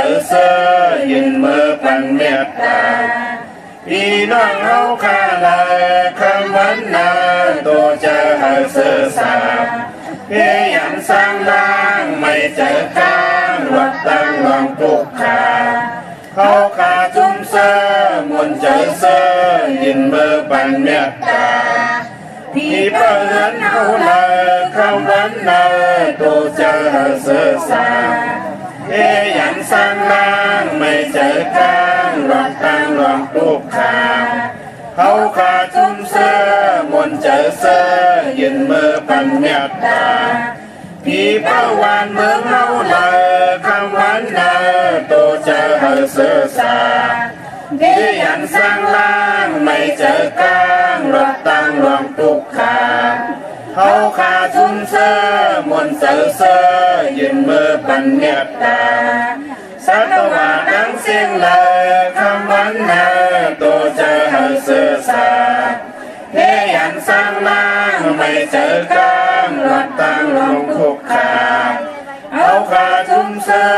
อเสื้อยืนมือปันเมตตาพี่น้องเอาข้าเลยคำวันนาตัวจะหาเสื้อสาเพียงสร้างร่างไม่เจอข้างรถตั้งลองปลุกขาเขาขาจุ่มเสื้อมนเจอเสื้อยืนมือปันเมตตาพี่เปิดเอาเลยคำวันนาตัวจะหาเสื้อสาเพียงสร้างร่างไม่เจอกลางรถตั้งลองปลุกขาเขาขาจุ่มเสื้อมนเจอเสื้อยืนมือปันเมตตาพี่เป้าวันเมืองเฮาเลยคำวันนาตัวจะหาเสื้อสาเพียงสร้างร่างไม่เจอกลางรถตั้งลองปลุกขาเขาขาจุ่มเสื้อมนเจอเสื้อยืนมือปันเมตตาสัตวาดังเสียงเลยคำวันนาตัวจะหาเสื้อสาเพียงสร้างร่างไม่เจอกลางรถตั้งลงคุกขาเอาขาจุ่มเสื้อ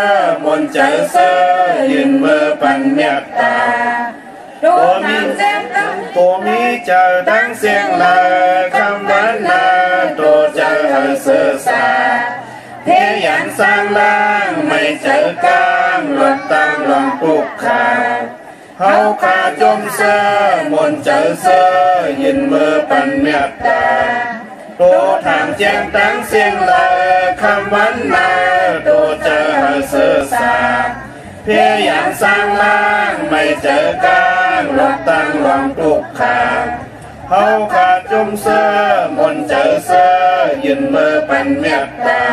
มนเจอเสื้อยืนมือปันเมตตาตัวมีเจอดังเสียงเลยคำวันนาตัวจะหาเสื้อสาเพียงสร้างร่างไม่เจอกลางรถตั้งลงปลุกขาเขาขาจมเสื้อมนเจอเสื้อยืนมือปันเมตตาตัวทางแจ้งตั้งเสียงเลยคำวันนาตัวจะหาเสื้อสาเพียงสร้างร่างไม่เจอกลางรถตั้งลงปลุกขาเขาขาจมเสื้อมนเจอเสื้อยืนมือปันเมตตา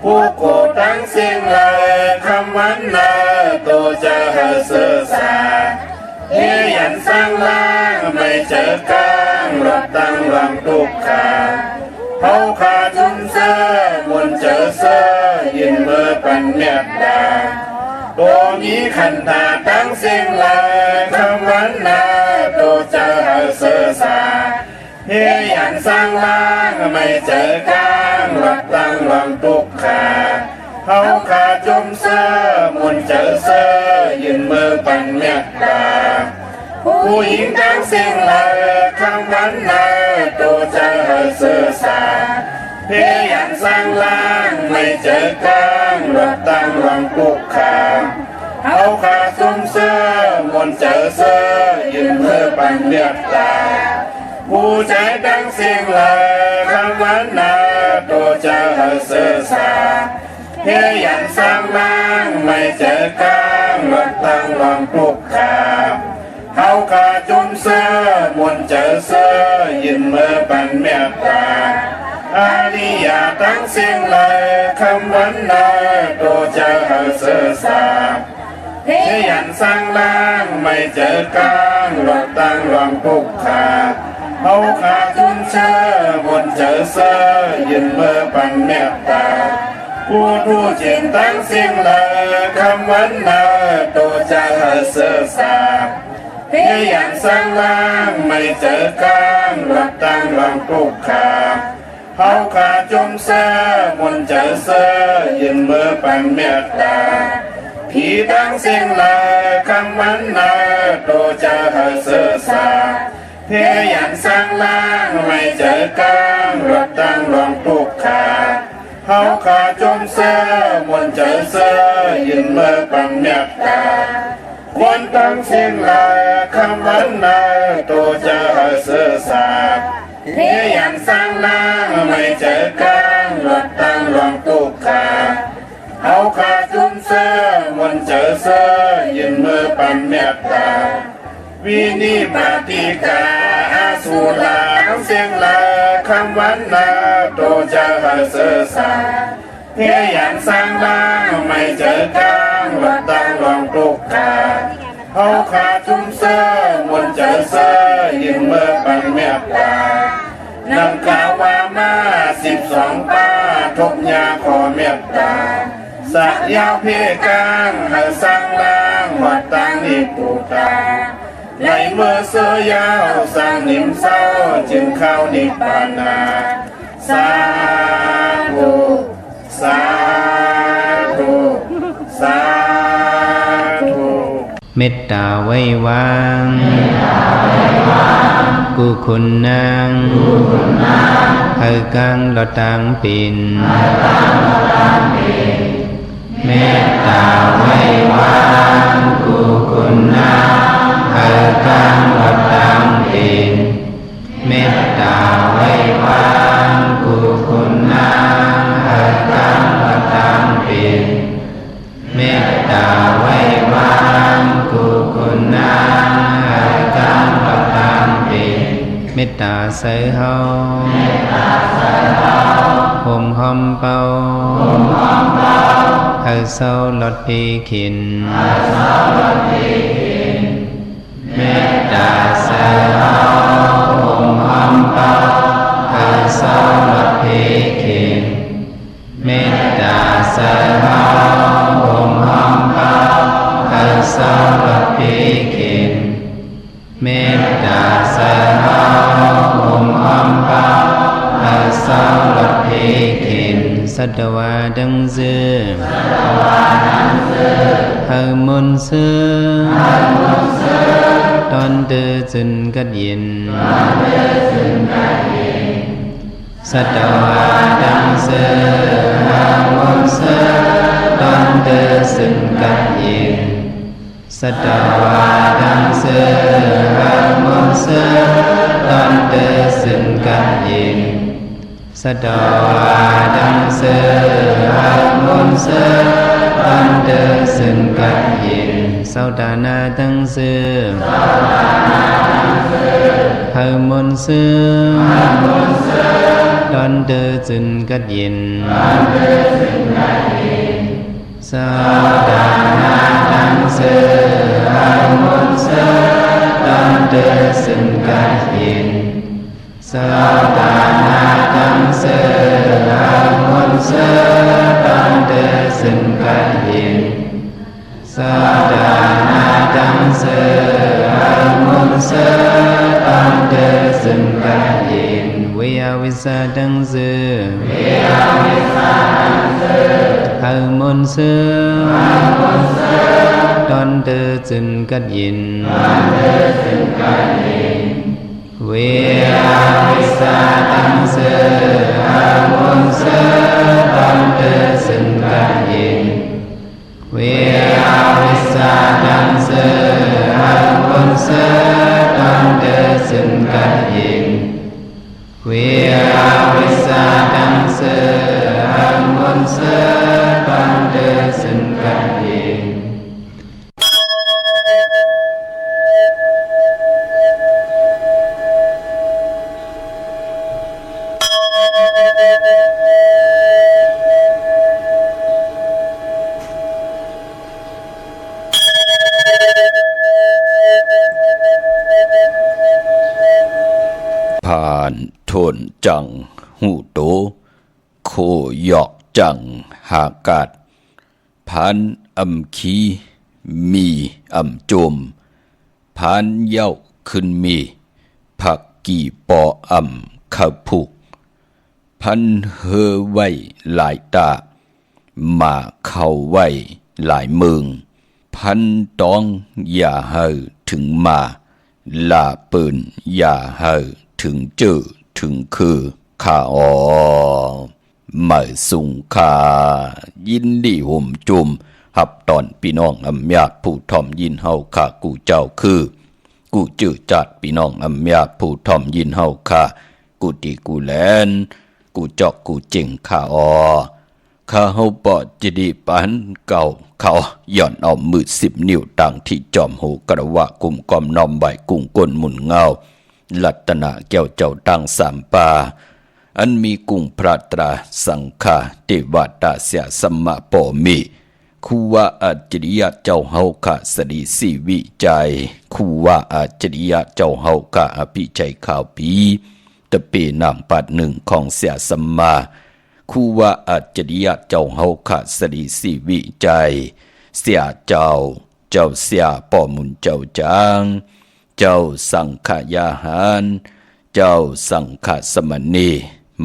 ผู้โกตั้งเสียงเลยคำวันนาตัวจะหาเสื้อสาเพียงสร้างร่างไม่เจอกลางรถตั้งลงปลุกขาเขาขาจมเสื้อมนเจอเสื้อยืนมือปันเมตตาตัวมีขันตาตั้งเสียงเลยคำวันนาตัวจะหาเสื้อสาเพียงสร้างร่างไม่เจอกลางรถตั้งลงปลุกขาเขาขาจมเสื้อมนเจอเสื้อยืนมือปันเมตตาผู้หญิงตั้งเสียงเลยคำวันนาตัวจะหาเสื้อสาเพียงสร้างร่างไม่เจอกลางรถตั้งลงปลุกขาเขาขาจมเสื้อมนเจอเสื้อยืนมือปันเมตตาผู้ใจดังเสียงเลยคำวันนาตัวจะหาเสื้อสาเพียงสร้างร่างไม่เจอกลางรถตั้งลงปลุกขาเขาขาจุ่มเสื้อมนเจอเสื้อยืนมือปันเมตตาอาริยาตั้งเสียงเลยคำวันนาตัวจะหาเสื้อสาเพียงสร้างร่างไม่เจอกลางรถตั้งลงปลุกขาเขาขาจุ่มเสื้อมนเจอเสื้อยืนมือปันเมตตาผู้ทูจิตตั้งเสียงเลยคำวันนาตัวจะหาเสื้อสาเพียงสร้างร่างไม่เจอกลางรถตั้งลงปลุกขาเขาขาจมเสื้อมนเจอเสื้อยืนมือปันเมตตาผีตั้งเสียงเลยคำวันนาตัวจะหาเสื้อสาเพียงสร้างร่างไม่เจอกลางรถตั้งลงปลุกขาเขาขาจมเสื้อมนเจอเสื้อยืนมือปันเมตตาคนตั้งเสียงเลยคำวันนาตัวจะหาเสื้อสาเพียงสร้างร่างไม่เจอกลางรถตั้งลงปลุกขาเขาขาจุ่มเสื้อมนเจอเสื้อยืนมือปันเมตตาวินิปติกาอาสุลาทั้งเสียงเลยคำวันนาตัวจะหาเสื้อสาเพียงสร้างร่างไม่เจอกลางรถตั้งลงปลุกขาเขาขาจุ่มเสื้อมนเจอเสื้อยืนมือปันเมตตานำกล่าวว่ามา12ป้าทุกยาขอเมตตาสักยาวเพกางหาสร้างร่างวัดตั้งนิปุตาในเมื่อเสือยาวสร้างนิมเศร้าจึงเข้านิพพานาสาธุสาธุสา เมตตาไว้วางกุคุณนางเฮกังลอตังปินเมตตาไว้วางกุคุณนางเฮกังลอตังปินเมตตาไว้วางกุคุณนางเฮกังลอตังปินเมตตาไว้วางกุคุณนางเฮกังลอตังปินเมตตาใส่เฮาห่มหอมเป่าเฮาเศร้าลดปีขินเมตตาใส่เฮาห่มหอมเป่าเฮาเศร้าลดปีขินเมตตาใส่เฮาห่มหอมเป่าเฮาเศร้าลดปีขินเมตตาใส่เฮาห่มหอมเป่าเฮาเศร้าลดปีขินสัตวาดังเสือเฮามุนเสือตอนเดือจึนกัดยินสัตวาดังเสือเฮามุนเสือตอนเดือจึนกัดยินสัตวาดังเสือเฮามุนเสือตอนเดือจึนกัดยินสัตวาดังเสือเฮามุนเสือตอนเดือจึนกัดยินสาวดานาดังเสือเฮามุนเสือตอนเดือจึนกัดยินสาวดานาดังเสือเฮามุนเสือตอนเดือจึนกัดยินสาวดานาดังเสือเฮามุนเสือตอนเดือจึนกัดยินสาวดานาดังเสือเฮามุนเสือตอนเดือจึนกัดยินเวียวิสาดังเสือเฮามุนเสือตอนเดือจึนกัดยินเวียวิสาดังเสือเฮามุนเสือตอนเดือจึนกัดยินเวียวิสาดังเสือเฮามุนเสือตอนเดือจึนกัดยินเวียวิสาดังเสือเฮามุนเสือตอนเดือจึนกัดยินผ่านทนจังหูโตโคหยอกจังหากาดพันอำคีมีอำโจมพันเย้าขึ้นมีผักกี่ปออำขพุกพันเฮอไว้หลายตามาเข้าไว้หลายเมืองพันต้องอย่าเฮอถึงมาลาปืนอย่าเฮอถึงเจอถึงคือข้าอ๋อมาสุงคายินดีห่มจุมหับตอนพี่น้องอำญาติผู้ทอมยินเฮาข้ากูเจ้าคือกูจื้อจัดพี่น้องอำญาติผู้ทอมยินเฮาข้ากูตีกูแลนกูจอกกูเจ๋งข้าอ๋อข้าเฮาปอจิดีปันเก่าเขาย่อนเอามือ10 นิ้วตั้งที่จอมหูกระวะกุมกอมน้อมใบกุ้งก้นหมุนเงาลัตนาแก้วเจ้าตั้งสามปาอันมีกุ้งพระตราสังฆาเทวตาเสียสมมาปอมีคูว่าอัจฉริยะเจ้าเฮาคะสดีสีวิจัยคูว่าอัจฉริยะเจ้าเฮาคะอภิชัยข่าวปีตะเปนามปัดหนึ่งของเสียสมมาคูว่าอัจฉริยะเจ้าเฮาคะสดีสีวิจัยเสียเจ้าเสียปอมุนเจ้าจางเจ้าสังฆยาหารเจ้าสังฆสมณี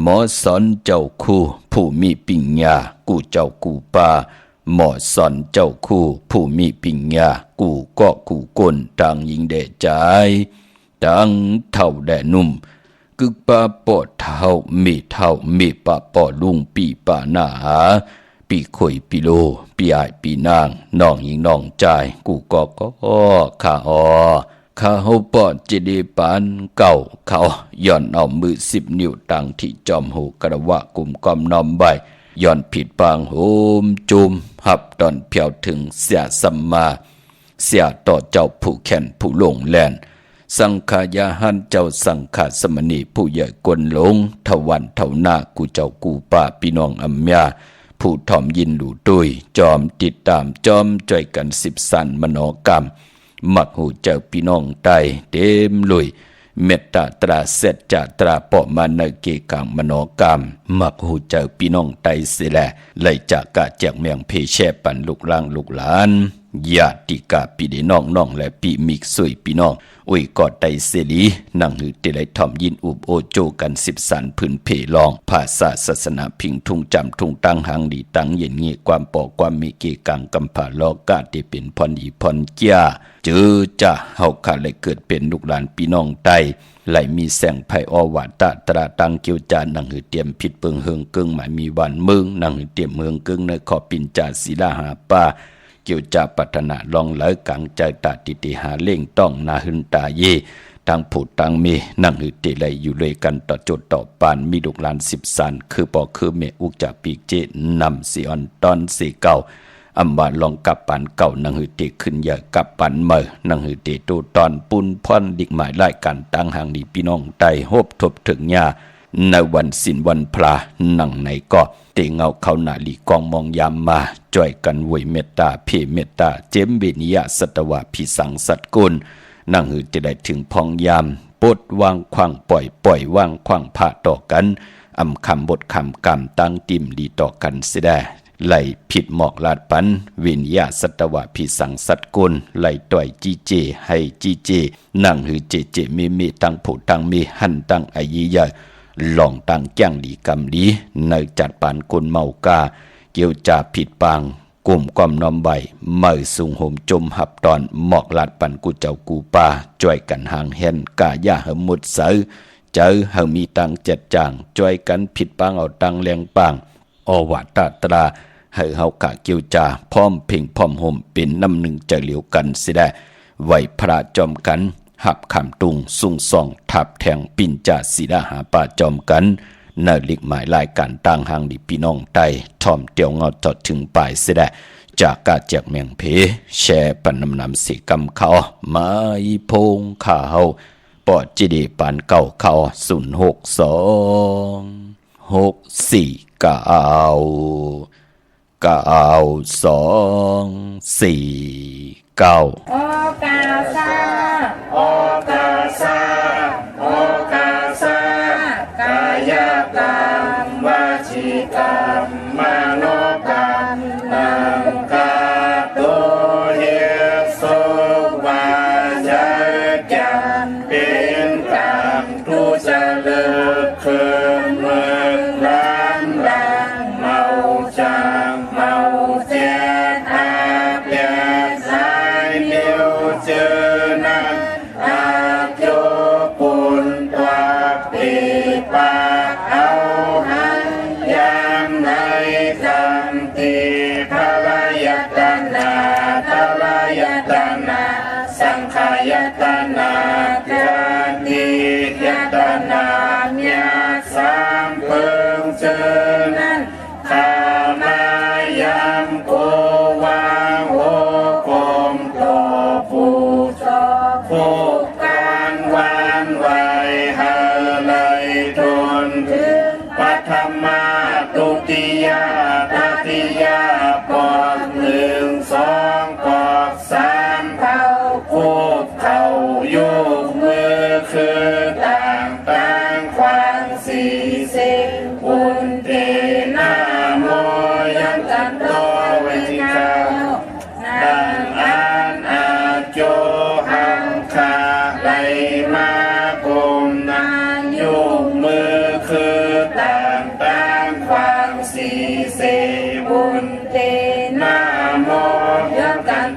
หมอสอนเจ้าคู่ผู้มีปิญญากูเจ้ากูปา หมอสอนเจ้าคู่ผู้มีปิญญากูก็กูก้นต่างยิงแด่ใจต่างเท่าแด่นุ่มกึกปาปอดเท่ามีเท่ามีปาปอลุงปีปาหน้าหาปีข่อยปีโลปีอายปีนางน้องยิงน้องใจกูก็ข้าข้าเฮาปอดจิดีปานเก่าเขาย่อนเอามือ10 นิ้วตั้งที่จอมหูกระวะกุมกอมนอมใบย่อนผิดปางโหมจุมหับตอนเพียวถึงเสียสัมมาเสียต่อเจ้าผู้แขนผู้ลงแลนสังขายาหันเจ้าสังขาสมณีผู้ใหญ่กวนหลงทวันเท่าหน้ากูเจ้ากูป่าพี่น้องอัมยาผู้ถ่อมยินดูตุยจอมติดตามจอมจ่อยกัน10 สันมโนกรรมมักหูเจ้าพี่น้องไตเต็มลุยเมตตาตราเสจจาตราปอมาในเกกังมโนกรรมมักหูเจ้าพี่น้องไตเสียแลไล่จากกะแจกเมียงเพแช่ปันลูกล่างลูกหลานญาติกาพี่ได้น้องและพี่มิกสุยพี่น้องอุ้ยกอดไตเสลีนั่งหือติไลถ่อมยินอุบโอโจกัน10 สันพื้นเพลองภาษาศาสนาพิงทุ่งจำทุ่งตั้งหางดีตั้งเย็นเงียความปอความมีเกกังกำผาลอกาที่เป็นพรอีพรเจ้าเจอจะเฮาขาเลยเกิดเป็นลูกหลานพี่น้องไตไหลมีแสงไผ่อวาตะตราตังเกียวจานังหือเตรียมผิดเปิงเฮิงกึ่งหมายมีวันเมืองนังหือเตรียมเมืองกึ่งในขอปินจาศิลาหาป้าเกี่ยวจาปัฒนาลองไหลกังใจตาติติหาเล่งต้องนาหึนตาเยตั้งผุดตั้งมีนั่งหือติไหลอยู่เลยกันต่อจดต่อปานมีลูกหลาน10 สันคือปอคือเมอุกจากปีกเจนำสีอ่อนตอนสีเก่าอัมบาลองกับปันเก่านังหือติขึ้นใหญ่กับปันเมื่อนังหือติตูตอนปุนพ่อนดิกหมายไล่กันตั้งหางดีพี่น้องไตโฮบทบถึงยาในวันสินวันพระนั่งในก็เตเงาเขาหนาลีกองมองยามมาจ่อยกันวยเมตตาเพเมตตาเจมเบนิยาสัตวะพิสังสัตกุลนั่งหือจะได้ถึงพองยามปดวางขวางปล่อยวางขวางผ่าต่อกันอำคำบทคำกรรมตั้งติมดีต่อกันเสียได้ไหลผิดหมอกลาดปันวิญญาสัตวะพิสังสัตกุลไหลต่อยจีเจให้จีเจนั่งหือเจมีตั้งผู้ตั้งมีหันตั้งอายีใหญ่ลองตั้งแจ้งดีกำดีในจัดปานกุลเมากาเกี่ยวจาผิดปางกลุ่มความน้อมใบเมื่อสุงโหมจมหับตอนหมอกลาดปันกูเจ้ากูป่าจ่วยกันห่างเห็นกายาหมุดเสือเจอเฮามีตังเจ็ดจางจ่วยกันผิดปางเอาตังแรงปางอวตาตราให้เฮากะเกี่ยวจาพร้อมเพ่งพร้อมห่มเป็นน้ำหนึ่งจะเหลียวกันสิได้ไหวพระจอมกันหับขำตุงสุงส่องทับแทงปิ่นจ่าศิลาหาป่าจอมกันเนิลิกหมายลายการต่างหางดิพี่น้องไตทอมเตียวเงาจอดถึงปลายเสด็จจากกาแจกเมียงเพแช่ปันนำสีกำเขามาอีพงข่าวปอดจีดีปานเก่าเขา062 646 2 4 9โอกาสาโอกาสาโอกาสากายกรรมวจีกรรมมโนกรรมนังกาตุเยสุวาจกรรมเป็นกรรมทุจริตคืนเมืองร้านดังเมาจางเมาเจ็ดอาเปียสายเดียว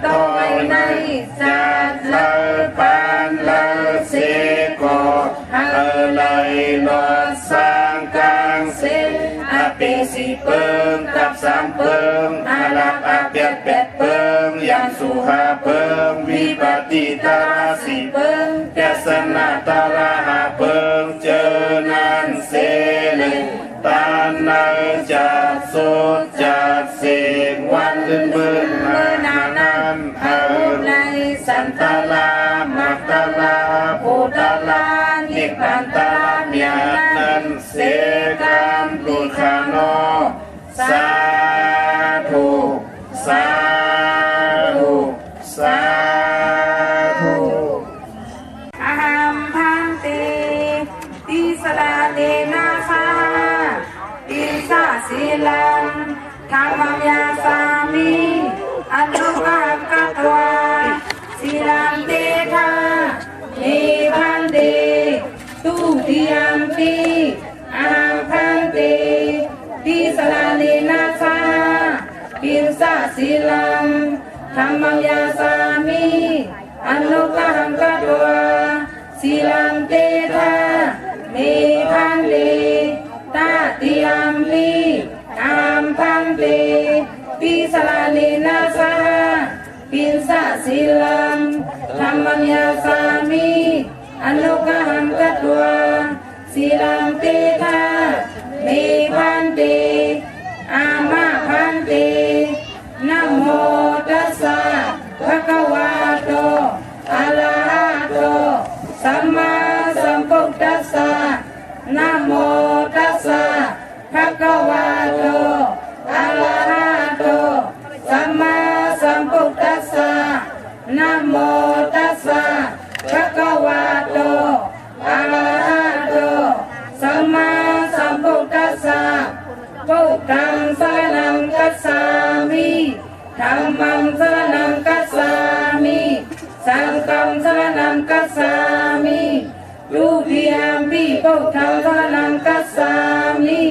ต้ไว้ในจัดเลอปานเลอเสโกเอเลยลอสร้างกลางเสอาเปสิเปิงกับสามเปิงอาลักอาเปียดเปียดเปิงยังสุหาเปิงวิปติตาราสีเปิงแกสนาตาราหาเปิงเจอนันเสเลยตานาจัดสุดจัดเสกวันเบินมานานันเอในสันตาลามักตาลาภูตาลานิพพานตาลาเมียนันเสกันลุคานอสาธุสาธุสาธุอาหัมพันเตติสลาเนนาคาติสาสีลังธรรมยาสามีอนุภาพกัตวาสีลังเตธาเนพันเตตุติยมปีอาหัมพันเตติสลาเนนาคาติสาสีลังธรรมยาสามีอนุภาพกัตวาสีลังเตธาเนพันเตตาติยมปีอาหัมพันเตติสลาเนนาคาติสาสีลังธรรมยาสามีอนุภาพกัตวาสีลังเตธาเนพันเตอามาพันเตนะโมตัสสะภะคะวะโตอะระหะโตสัมมาสัมพุทธัสสะนะโมตัสสะภะคะวะโตอะระหะโตสัมมาสัมพุทธัสสะนะโมตัสสะภะคะวะโตอะระหะโตสัมมาสัมพุทธัสสะพุทธังสรณังคัจฉามิธัมมังสรณังคัจฉามิสังฆังสรณังคัจฉามิทุติยมปิพุทธังสรณังคัจฉามิ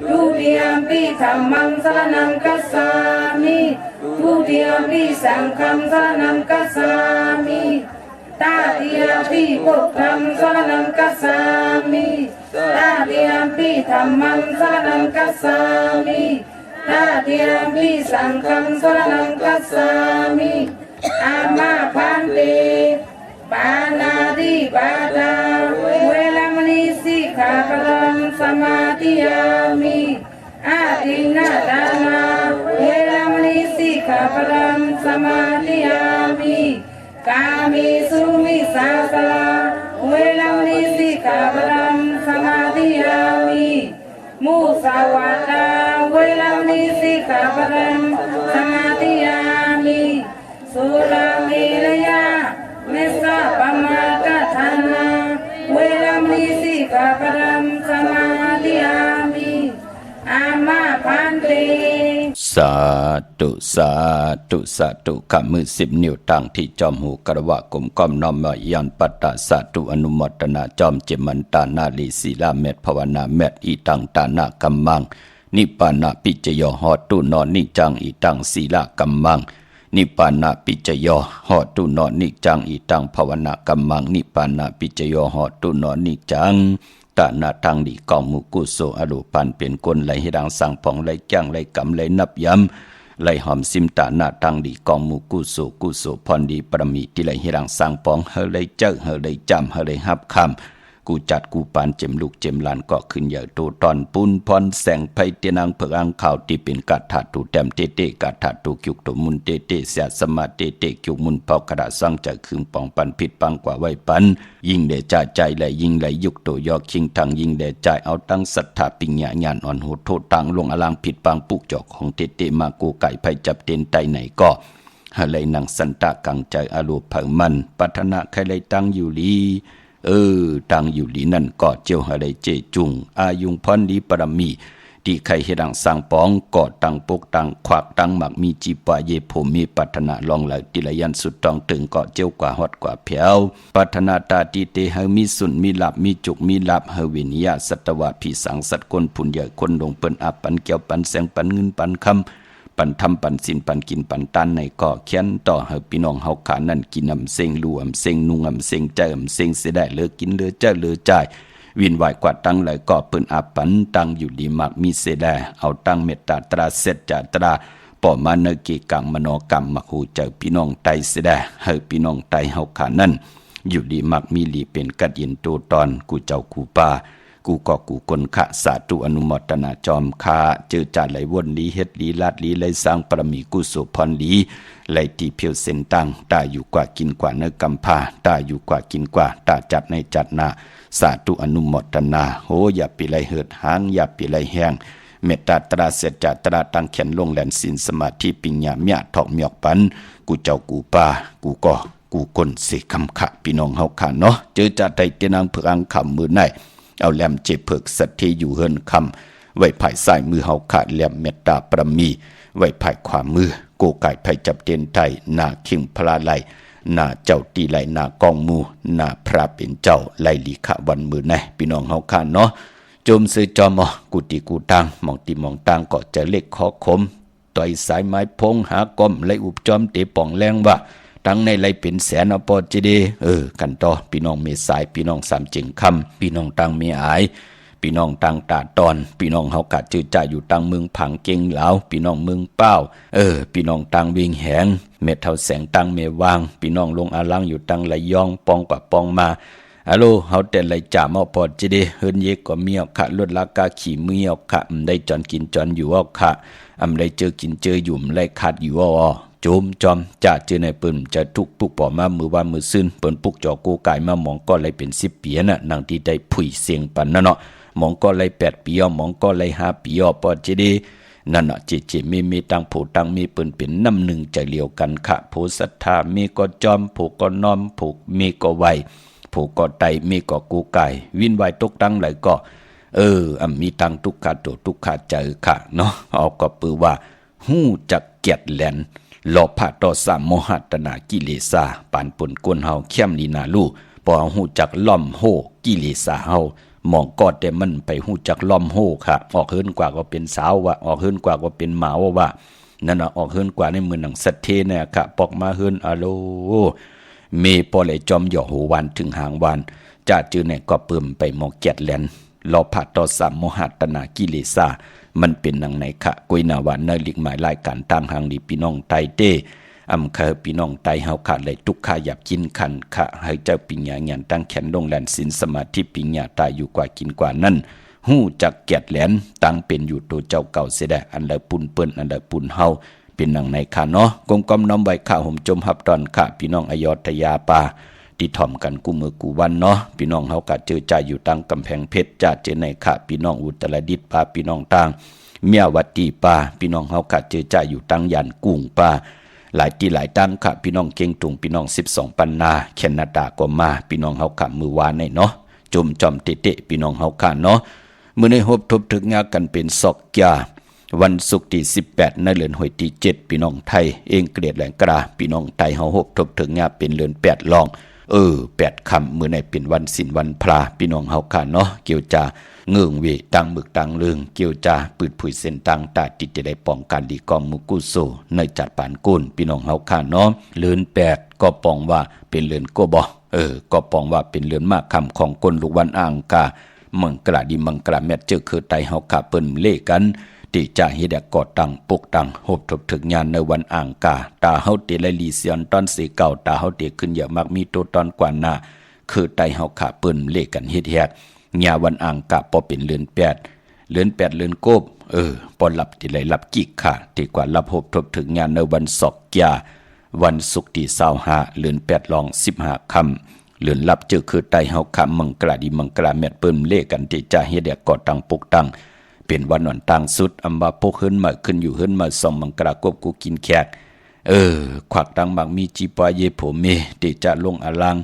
ทุติยมปิธัมมังสรณังคัจฉามิทุติยมปิสังฆังสรณังคัจฉามิตาติยมปิพุทธังสรณังคัจฉามิตาติยมปิธัมมังสรณังคัจฉามิตาติยมปิสังฆังสรณังคัจฉามิอามาพันเตปานาติปาตาเวรมณีสิกขาปะสมาธิยามิอาทินนาทานาเวรมณีสิกขาปะสมาธิยามิกามิสุมิสาสลาเวรมณีสิกขาปะสมาธิยามิมุสาวาทาเวรมณีสิกขาปะสมาธิยามิสุราเมรยาเมสะปมาทฐานาเวรมณีสิกขาปะสมาธิยามิอามาพันเตสาธุสาธุสาธุขมือ10 นิ้วตั้งที่จอมหูกระวะกลมก้อมน้อมมายันปัตตาสาธุอนุโมทนาจอมเจมันตานาลีศีลาเมตภาวนาเมตอีตังตานากัมมังนิปปานะปิจโยหอตุนอนิจังอีตังศีลากัมมังนิปปานะปิจโยหอตุนอนิจังอีตังภาวนากัมมังนิปปานะปิจโยหอตุนอนิจังตานาทางดีกองมุกุโสอรูปันเป็นคนไหลให้ดังสังพองไหลจ้างไหลกำไหลนับย้ำไหลหอมซิมตานาทางดีกองมุกุโสกุโสพรดีประมีที่ไหลให้ดังสังพองเฮไหลเจ้าเฮไหลจำเฮไหลฮับคำกูจัดกูปานเจมลูกเจมลานก็ขึ้นใหญ่ตูตอนปุนพรแสงไพเตนังเพิงอังข่าวที่เป็นกัดถาตูแต้มเตเตกัดถาตูกิกตุมุนเตเตเสียสมาเตเตกิกมุนเผากระดาสังจะคืนปองปันผิดปังกว่าไว้ปันยิ่งเดจ่าใจไหลยิ่งไหลยุกตัวยอกชิงทางยิ่งเดใจเอาตั้งศรัทธาปิญญาญาณอ่อนโหดโทษตังลงอลังผิดปังปุกจอกของเตเตมากูไก่ไพจับเต็นไตไหนก็หะไหลนังสันตะกังใจอรูปเผงมันปัทนะใครไหลตั้งอยู่ลีตังอยู่ลีนั่นก็เจียวหะไรเจจุงอายุงพรดีปรมีที่ใครเฮดังสร้างปองก็ตังปกตังขวักตังหมักมีจีปะเยโพมีปัฒนาลองไหลติลยันสุดตองตึงก็เจียวกว่าฮอดกว่าเพียวปัฒนาตาติเตเฮมีสุนมีหลับมีจุกมีหลับเฮวินิยาสัตวะผีสังสัตคนผุนใหญ่คนลงเปิ้นอับปันเกี่ยวปันแสงปันเงินปันคำป ปันทำปันสินปันกินปันตันในก็เขียนต่อให้พี่น้องเฮาขานั่นกินเซ็งลู่เซ็งนุ่งเซ็งใจเซ็งเสียได้เลือกินเลือเจ้าเลือจ่ายวินไหวกว่าตั้งเลยก็เปิ้นอาปันตั้งอยู่ดีมากมีเสียได้เอาตั้งเมตตาตราเสร็จจาตราป่อมาเนกิกังมโนกรรมมักหูเจ้าพี่น้องไตเสียได้ให้พี่น้องไตเฮาขานั่นอยู่ดีมักมีหลีเป็นกัดยินตูตอนกูเจ้ากูป่ากูก็กูคนขะสาธุอนุโมทนาจอมคาเจอจัดไหลวนลีเฮ็ดลีลาดลีไหลสร้างปรมีกุศลพรลีไหลตีเพียวเส้นตั้งตาอยู่กว่ากินกว่าเนื้อกำพาตาอยู่กว่ากินกว่าตาจัดในจัดนาสาธุอนุโมทนาโหอย่าปีไหลเหิดหางอย่าปีไหลแห้งเมตตาตราเสจตราตั้งเขียนลงแหลนสินสมาธิปิญญาเมียถอกเมียกปันกูเจ้ากูป่ากูก็กูคนสิคำขะพี่น้องเฮาขาเนาะเจอจัดได้เตนางเพื่ออังคำมือไหนเอาแหลมเจ็บเพิกสัตย์ที่อยู่เฮินคำไว้ภายซ้ายมือเฮาขาดแหลมเมตตาประมีไว้ภายขวามือโกไก่ไผจับเตียนไทยหน้าคิงพลาไหลหน้าเจ้าตีไหลหน้ากองมูหน้าพระเป็นเจ้าไล่ลีขะวันมือไหนพี่น้องเฮาขาเนาะจมซื้อจอมอกุติกูตังมองตีมองตังก็จะเล็กขอคมต่อยสายไม้พงหากอมไล่อุบจอมเตะป่องแรงว่าตั้งในไรเป็นแสนอปอจีดีกันต่อพี่น้องเมสายพี่น้องสามจิงคำพี่น้องตังเมอายพี่น้องตังตาตอนพี่น้องเฮากะจือจ่าอยู่ตังเมืองผังเก่งเหลาพี่น้องเมืองเป้าพี่น้องตังวิ่งแหงเม็ดเท่าแสงตังเมวางพี่น้องลงอาลังอยู่ตังไหลยองปองปะปองมาฮัลโหลเฮาแต่ไหลจ่ามาปอจีดีเฮิรนเยกก็เมียวขะลวดลากาขี่มือเอาขะได้จอนกินจอนอยู่เอาขะได้เจอกินเจออยู่ไหลขาดอยู่อ้อโจมจอมจ่าเจอในปืนจะทุกปุกป่อมามือว่ามือซื่นเปิ้นปุกจอกูกายมาหมองก็เลยเป็น10 ปีน่ะนางที่ได้ผุยเสียงปันนั่นเนาะหมองก็เลย8 ปีหมองก็เลย5 ปีปอจิดีนั่นน่ะจิมีตังผู้ตังมีปืนเป็นน้ำหนึ่งใจเลียวกันขะผู้ศรัทธามีก็จอมผู้ก็น้อมผู้มีก็ไหวผู้ก็ไตมีก็กูกายวินไหวตกตังไหลก็มีตังทุกขาตัวทุกขาเจอขะเนาะเอาก็ปือว่าฮู้จักเกียรติแหลนหลอกผ่าต่อสามโมหัตนากิเลสาปานปนกวนเฮาเข้มลีนาลูปอหูจักล่อมโหกิเลสาเฮามองกอดแต่มันไปหูจักล่อมโหค่ะออกเฮิรนกว่าก็เป็นสาวว่าออกเฮิรนกว่าก็เป็นหมาว่านั่นน่ะออกเฮิรนกว่าในมือหนังสัตเทเนี่ยค่ะปอกมาเฮิรนอะโลเมปอเลยจอมหย่อหูวันถึงหางวันจะจือเนี่ยก็เปิ่มไปมองเกียดแลนหลอกผ่าต่อสามโมหัตนากิเลสามันเป็นนังไหนคะกุยนาวันเนลิกหมายรายการตั้งหางดีพี่น้องไตเต้พี่น้องไตเฮาขาดเลยทุกขาหยับกินขันคะให้เจ้าปิญญาญาณตั้งแขนลงแลนสินสมาธิปิญญาตายอยู่กว่ากินกว่านั้นหู้จักเกียดแหลนตั้งเป็นอยู่ตัวเจ้าเก่าเสดอันใดปุ่นเปิ้นอันใดปุ่นเฮาเป็นนังไหนคะเนาะกงกอมน้อมไว้ข้าห่มจมหับตอนค่ะพี่น้องอโยธยาปาที่ถ่อมกันกูมือกูวันเนาะพี่น้องเฮากะเจอใจอยู่ตั้งกำแพงเพชรจ่าเจอในค่ะพี่น้องอุตรดิตถ์ปาพี่น้องต่างเมียวัดตีป่าพี่น้องเฮาขาดเจอจ่าอยู่ตั้งยันกุ้งป่าหลายตีหลายตั้งค่ะพี่น้องเก่งตุงพี่น้อง12 ปันนาแคนาดาก็มาพี่น้องเฮาขามือวานในเนาะจมจอมเตะพี่น้องเฮาขาเนาะมื้อในฮบทบถึกงากันเป็นศอกยาวันศุกร์ที่18ในเดือนหอยที่7พี่น้องไทยเองเกลียดแหลงกระพี่น้องไทยเฮาฮบทบถึกงาเป็นเดือน8ลอง8คำมื้อในเป็นวันศีลวันพระพี่น้องเฮาขาเนาะเกี่ยวจาเงื่องเวตังมึกตังเลืองเกี่ยวจาปืดผุยเส้นตังตาติดจะได้ป้องกันดีกอมมุกุโซในจัดปานกุนพี่น้องเฮาขาเนาะเลือน8ก็ปองว่าเป็นเลือนก็บ่ก็ปองว่าเป็นเลือนมากคำของกลลูกวันอ่างกามังกระดิมังกระแม่เจอคือไตเฮาขาเปิ้นเล่กันติจะเฮ็ดกอดตังปุกตังหบทบถึกงานในวันอ่างกาตาเฮาติไลลีเซียนตอนสีเก่าตาเฮาติขึ้นอย่ามักมีตัวตอนกว่าหน้าคือไตเฮาขาเปิ้นเล่กันเฮ็ดแฮกญาวันอ่างกะพอเป็นเลือน8เลือนโกบปอหลับที่ไหลหลับกิกค่ะที่กว่าหลับหบทบถึงงานในวันศอกยาวันศุกร์ที่25เลือน8ลอง15ค่ำเลือนหลับเจอคือไตเฮาขามังกระดิมังกระแม่เปิ้นเล่กันที่จะเฮ็ดกอดตังปุกตังเป็นวันอ่อนต่างสุดอำบาพกเฮิรนมาขึ้นอยู่เฮิรนมาส่องมังกระกบกูกินแขกขวักตังบางมีจีปาเยโผเมที่จะลงอลัง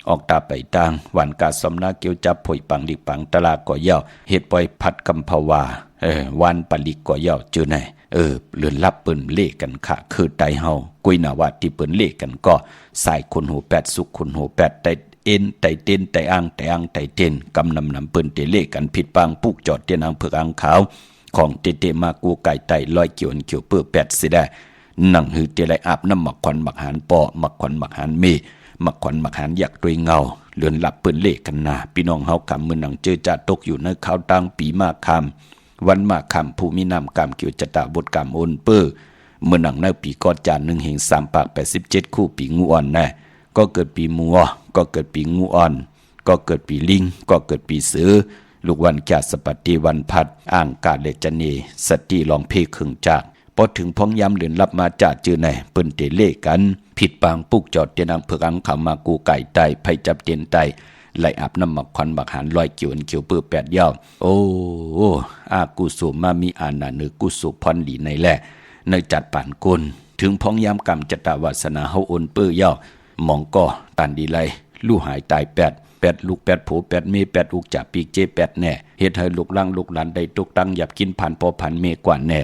ออกตาไปต่างวันกาสมนาเกี่ยวจับผอยปังดิกปังตลาก่อเย่าเฮ็ดปล่อยผัดกำภาวาวันปลิกก่อเย่าเจอไหนเลือนลับเปิ้นเล่กันค่ะคือไตเฮากุยนาวาที่เปิ้นเล่กันก็สายคนหู8สุขคนหู8ไตเอ็นไตเต้นไตอ่างไตเต้นกำนำเปิ้นเตเล่กันผิดปังปุกจอดเตียนอังเผือกอังขาว ของเตมากูไก่ไตลอยเกี่ยวเกี่ยวเปื้อแปดสิได้นั่งหือเตไรอาบน้ำหมักควันหมักหานปอหมักควันหมักหานเมหมักควันหมักหานอยากด้วยเงาเลือนหลับเปิ้นเล่กันนาพี่น้องเฮากำมือหนังเจอจ่าตกอยู่ในข้าวตังปีมาคำวันมาคำผู้มีนามกำเกี่ยวจตาบทกำโอนเปื้อเมื่อหนังในปีกอดจาน1 แห่ง 3 ปาก 87 คู่ปีงูอ่อนแน่ก็เกิดปีมัวก็เกิดปีงูอ่อนก็เกิดปีลิงก็เกิดปีเสือลูกวันแก่สปัตติวันพัดอ่างกาเลจเนสติลองเพครึ่งจากพอถึงพ้องยำเหลือนรับมาจากจือไหนเปิ้นเตเล่กันผิดปางปุกจอดเตียนางเผือกอังขามากูไก่ไตไผจับเตียนไตไล่อาบน้ำหมักควันบักหานลอยเกี่ยวเกี่ยวเปื้อแปดยาวโอ้อากุสุมามีอานาเนกุสุพรหลีในแหละในจัดป่านกุลถึงพ้องยำกรรมจตาวาสนาเฮาโอนเปื้อยาวมองก็ตันดีไลลู่หายตาย8ลูก8ผู8เม8อุกจะปีกเจ8แน่เฮ็ดให้ลูกล่างลูกหลานได้ตกตังหยับกินผ่านพอผ่านเมกว่าแน่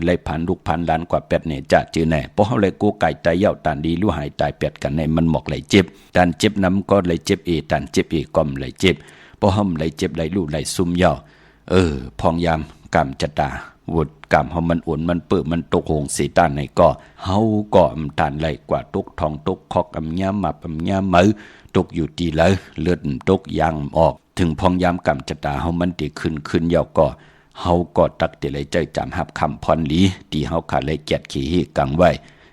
ไล่ผ่านลูกผ่านหลานกว่า8แน่จะจือแน่เพราะเฮาเลยกูไก่ตายยาวตันดีลู่หายตาย8กันในมันหมอกไหลเจ็บตันเจ็บน้ำก็ไหลเจ็บตันเจ็บก็ไหลเจ็บเพราะเฮาไหลเจ็บไหลลู่ไหลซุ่มยาวพองยามกรรมจตาวุดกรรมเฮามันอ้วนมันเปื้อมันตกโหงสีตานในก็เฮาก็อำตานไหลกว่าตกทองตกคอกอำยามมับอำยามมือตกอยู่ดีเลยเลือดตกยางออกถึงพองยามกรรมจตาเฮามันติขึ้นยาวก็เฮาก็ตักแต่ไหลใจจำหับคำพรหลีที่เฮาขาเลยแกดขี้ฮีกังไว้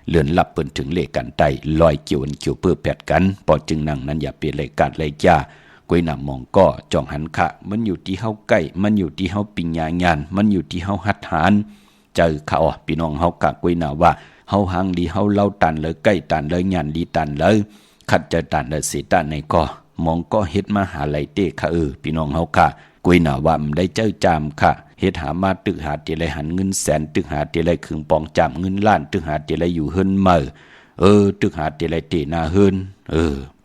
เลื่อนลับเปิ้นถึงเลกันไตลอยเกี่ยวเปื้อแปดกันปอจึงนั่งนั้นอย่าเปลี่ยนเลยกาดเลยจ้ากวยหนามองก็จ้องหันขะมันอยู่ที่เฮาใกล้มันอยู่ที่เฮาปิญญางานมันอยู่ที่เฮาหัดหารเจอเขาพี่น้องเฮากะกวยหนาว่าเฮาหางดีเฮาเล่าตันเลยใกล้ตันเลยงานดีตันเลยขัดจะตันเลยสิตันในก็มองก็เฮ็ดมาหาไหลเตะค่ะพี่น้องเฮากะกวยหนาว่ามันได้เจอจามค่ะเฮ็ดหามาตึกหาติไรหันเงินแสนตึกหาติไรครึ่งปองจามเงินล้านตึกหาติไรอยู่เฮินเมอตึกหาติไรเตนาเฮิน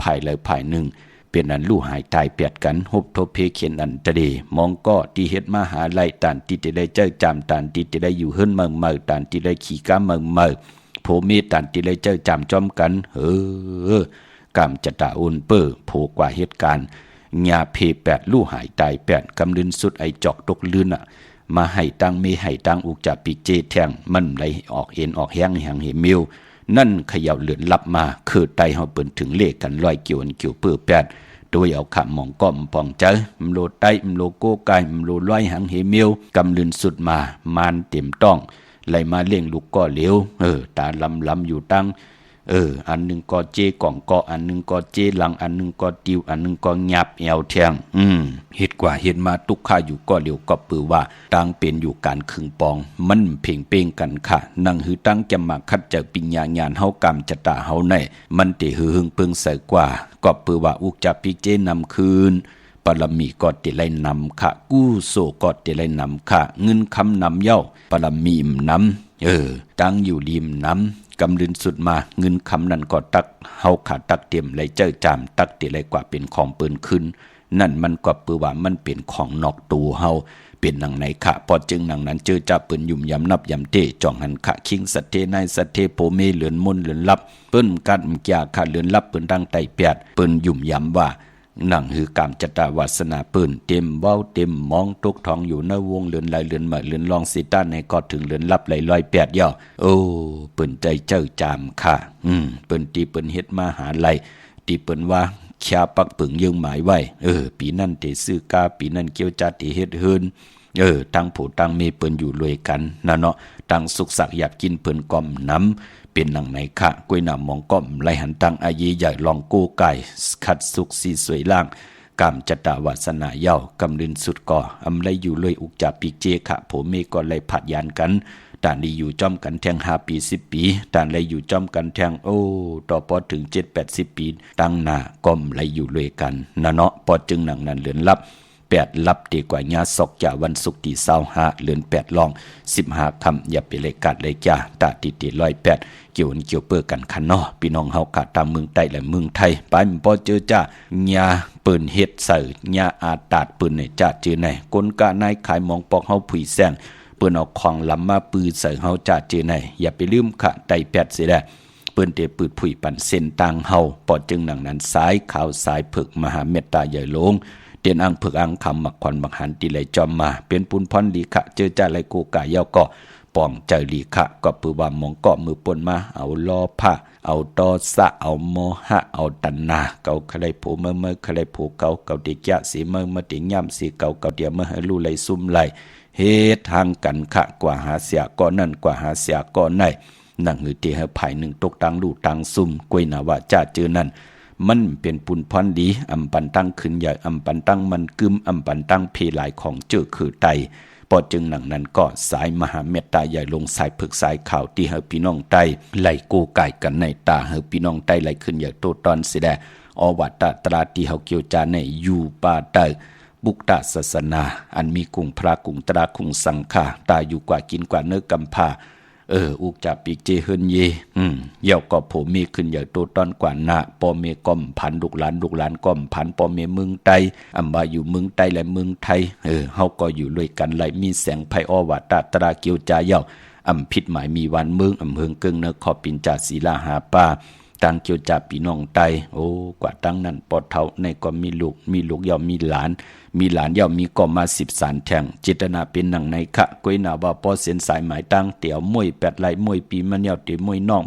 ภายเลยภายหนึ่งเป็นอันลู่หายตายเปียดกันฮบทบเพเขียนอันตะเดมองก็ที่เฮ็ดมาหาไหลตานที่ได้เจอจามตานที่ได้อยู่เฮินเมอตานที่ได้ขี่ก้ามเมอโผเมตานที่ได้เจอจามจอมกันกรรมจตาอุนเปอร์โผกว่าเหตุการณ์ญาเพ8ลู่หายตาย8กำลืนสุดไอจอกตกลืนมาให้ตังเมให้ตังอุกจะปีเจแทงมันไหลออกเอ็นออกแห้งแหงเหมิวนั่นเขย่าเลือนลับมาคือไตเฮาเปิ้นถึงเลขกันลอยเกี่ยวเปื้อแปดโดยเอาขำมองก้อมปองเจอมโลไตมโลโกไกมโลลอยหางเหมิวกำลืนสุดมามานเต็มต้องไหลมาเลี้ยงลูกก็เหลวตาลำอยู่ตั้งอันหนึ่งก็เจกล่องก็อันหนึ่งก็เจหลังอันหนึ่งก็ติวอันหนึ่งก็หยับแอวแทงเฮ็ดกว่าเฮ็ดมาตุกข้าอยู่ก็เหลียวก็ปือว่าต่างเป็นอยู่การครึ่งปองมันเพ่งเป้งกันค่ะนั่งหือตั้งจะมาคัดเจอปิญญาญาณเฮากรรมจตาเฮาในมันเตหือหึงเปิงใส่กว่าก็ปือว่าอุกจะปิเจนำคืนปรมีก็ติไลนำค่ะกู้โซก็ติไลนำค่ะเงินคำนำเย้าปรมีมนำตั้งอยู่ริมน้ำกำลืนสุดมาเงินคำนั้นก็ตักเฮาขาดตักเต็มไหลเจ้าจามตักติไหลกว่าเป็นของปืนขึ้นนั่นมันก็ปือว่ามันเป็นของนอกตัวเฮาเป็นหนังในขะพอจึงหนังนั้นเจอจับปืนยุ่มยำนับยำเตจ่องหันขะคิงสัตเทนายสัตเทโพเมเหลือนมนเหลือนลับเปิ้นกัดมกยาขะเหลือนลับปืนดังไตเปียดปืนยุ่มยำว่านั่งหือกามจตาวาสนาปืนเต็มเว้าเต็มมองตกทองอยู่ในวงเลือนไหลเลือนมาเลือนลองสิต้านในก็ถึงเลือนลับไหลลอยแปดย่อปืนใจเจ้าจามค่ะปืนตีปืนเฮ็ดมาหาไหลตีปืนว่าชาปักปึงยึงหมายไว้ปีนั่นเตซื้อกาปีนั่นเกี่ยวจัดเตเฮ็ดเฮินตั้งผู้ตั้งมีปืนอยู่รวยกันนะเนาะตั้งสุขสักอยากกินปืนกอมน้ำเป็นหนังไหนคะกล้วยหนามองก้อมไหลหันตังอายีใหญ่ลองกู้ไก่ขัดสุกสีสวยล่างกามจตาวาสนาเย้ากำลืนสุดก่ออำไรอยู่เลยอุกจับปีเจขะโผเมก็เลยผัดยานกันต่านนี้อยู่จอมกันแทง5 ปี10 ปีต่านเลยอยู่จอมกันแทงต่อพอถึง7-80 ปีตั้งหน้าก้อมไหลอยู่เลยกันนะเนาะพอจึงหนังนั้นเลือนลับ8ลับดีกว่าญาศกจ่าวันศุกร์ที่25เดือน8ลอง15คำอย่าไปเลยกัดเลยจ้าตาติ108เกี่ยวเปื้อกันคันเนาะพี่น้องเฮากะตามเมืองใต้และเมืองไทยไปมันพอเจอจ้าญาปืนเฮ็ดใส่ญาอาตาดปืนเนี่ยจ้าเจอไหนกลกะนายขายมองปอกเฮาผุยแซงปืนเอาของลำมาปืนใส่เฮาจ้าเจอไหนอย่าไปลืมค่ะไต้8สิได้ปืนเตะปืดผุยปั่นเส้นต่างเฮาปอจึงหนังนั้นสายขาวสายผึกมหาเมตตาใหญ่ลง เตียนอังผึกอังคำหมักควันบักหันตีไหลจอมมาเป็นปุนพรลีขะเจอจ่าไหลกูกายเย้าก็ป้องใจลีขะก็ปือว่ามองเกาะมือปนมาเอาล้อผ้าเอาตอสะเอาโมหะเอาตันนาเกาใครผูเมื่อใครผูเกาเดียสีเมื่อติย่ำสีเกาเดียเมื่อให้ลู่ไหลซุ่มไหลเฮ็ดทางกันขะกว่าหาเสียก็นั่นกว่าหาเสียก็ไหนนั่งหือเตให้ภายหนึ่งตกตังลู่ตังซุ่มกวยนาว่าจ้าเจอนั่นมันเป็นปุนพรดีอำปันตั้งขึ้นใหญ่อำปันตั้งมันกึมอำปันตั้งเพลายของเจอคือไตพอจึงหนังนั้นก็สายมหาเมตตาใหญ่ลงสายผึกสายข่าวที่เฮาพี่น้องไตไหลกูไก่กันในตาเฮาพี่น้องไตไหลขึ้นอย่างโตตอนสิแดอวัตตราที่เฮาเกี่ยวจาในอยู่ป่าใต้บุกตาศาสนาอันมีกุงพระกุงตรากุงสังฆาตาอยู่กว่ากินกว่าเนื้อกำพาอุกจับปีกเจเฮินเยเย่าก็ผมมีขึ้นอย่างโตตอนกว่านาปอเมก้อมพันลูกหลานก้อมพันปอเมเมืองไตอัมบาอยู่เมืองไตและเมืองไทยเฮาก็อยู่ด้วยกันไหลมีแสงไพอวัตตราเกียวจาเย่าอำพิษหมายมีวันเมืองอำเฮืองเกิงเนขอปินจาศีลาหาป่าตังเกียวจาพี่น้องไตโอ้กว่าตั้งนั้นปอดเท่าในก็มีลูกย่อมมีหลานย่อมมีก็มา10 สารแทงเจตนาเป็นหนังในขะกวยนาว่าปอเส้นสายหมายตั้งเตี่ยวมวย8ไหลมวยปีมันยาวเตี่มวยนอก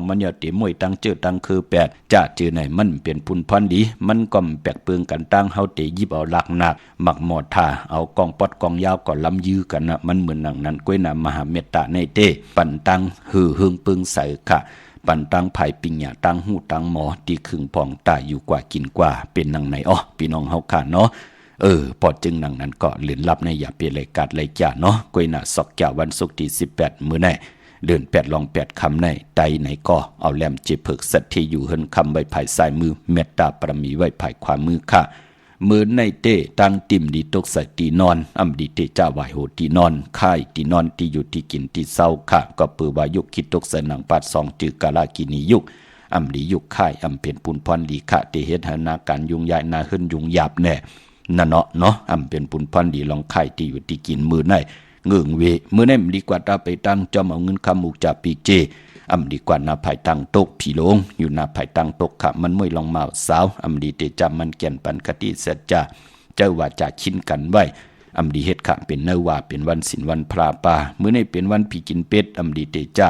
มันยาวเตี่มวยตั้งเจอตั้งคือ8จะเจอไหนมันเป็นพุนพรดีมันก็แปลกเปืองกันตั้งเฮาเตยิบเอาหลักหนักหมักหมอท่าเอากองปอดกองยาวก็ลำยื้อกันนะมันเหมือนหนังนั้นกวยนามหาเมตตาในเตปั่นตั้งหือเฮืองปึงใส่ขะปันตังไผ่ปิงหยาตังหูตังหมอที่ขึงผ่องตายอยู่กว่ากินกว่าเป็นหนังไหนพี่น้องเฮาขาเนาะพอจึงหนังนั้นก็เลื่อนลับในอย่าเปรายกัดเลยจ้าเนาะกวยน่ะสอกแก้ววันศุกร์ที่18มื้อไหนเดือน8ลอง8คำในไตไหนก็เอาแหลมเจเพิกสัตที่อยู่เฮินคำไว้ภายซ้ายมือเมตตาปรมีไว้ภายขวามือค่ะมือในเต้ตั้งติ่มดีตกใส่ตีนอนอำดีเตจ้าไหวโหตีนอนค่ายตีนอนที่อยู่ที่กินที่เศร้าค่ะก็ปือว่ายุคคิดตกใส่หนังปาด2จือกาลากินียุคอำดียุคค่ายอำเป็นปุนพรลีค่ะเตเฮ็ดหนาการยุ่งยากนาขึ้นยุ่งหยาบแน่นั่นเนาะอำเป็นปุนพรลีลองค่ายที่อยู่ที่กินมือในเงืองเวมือในดีกว่าตาไปตั้งจอมเอาเงินคำมุกจากปีเจอำดีกว่านาภายตังตกผีลงอยู่นาภายตังตกขะมันมวยลองมาสาวอำดีเตจำมันแก่นปันคติเสจจาเจ้าว่าจะชินกันไว้อำดีเฮ็ดขะเป็นเนว่าเป็นวันศีลวันพระป่ามื้อนี้เป็นวันผีกินเป็ดอำดีเตจ้า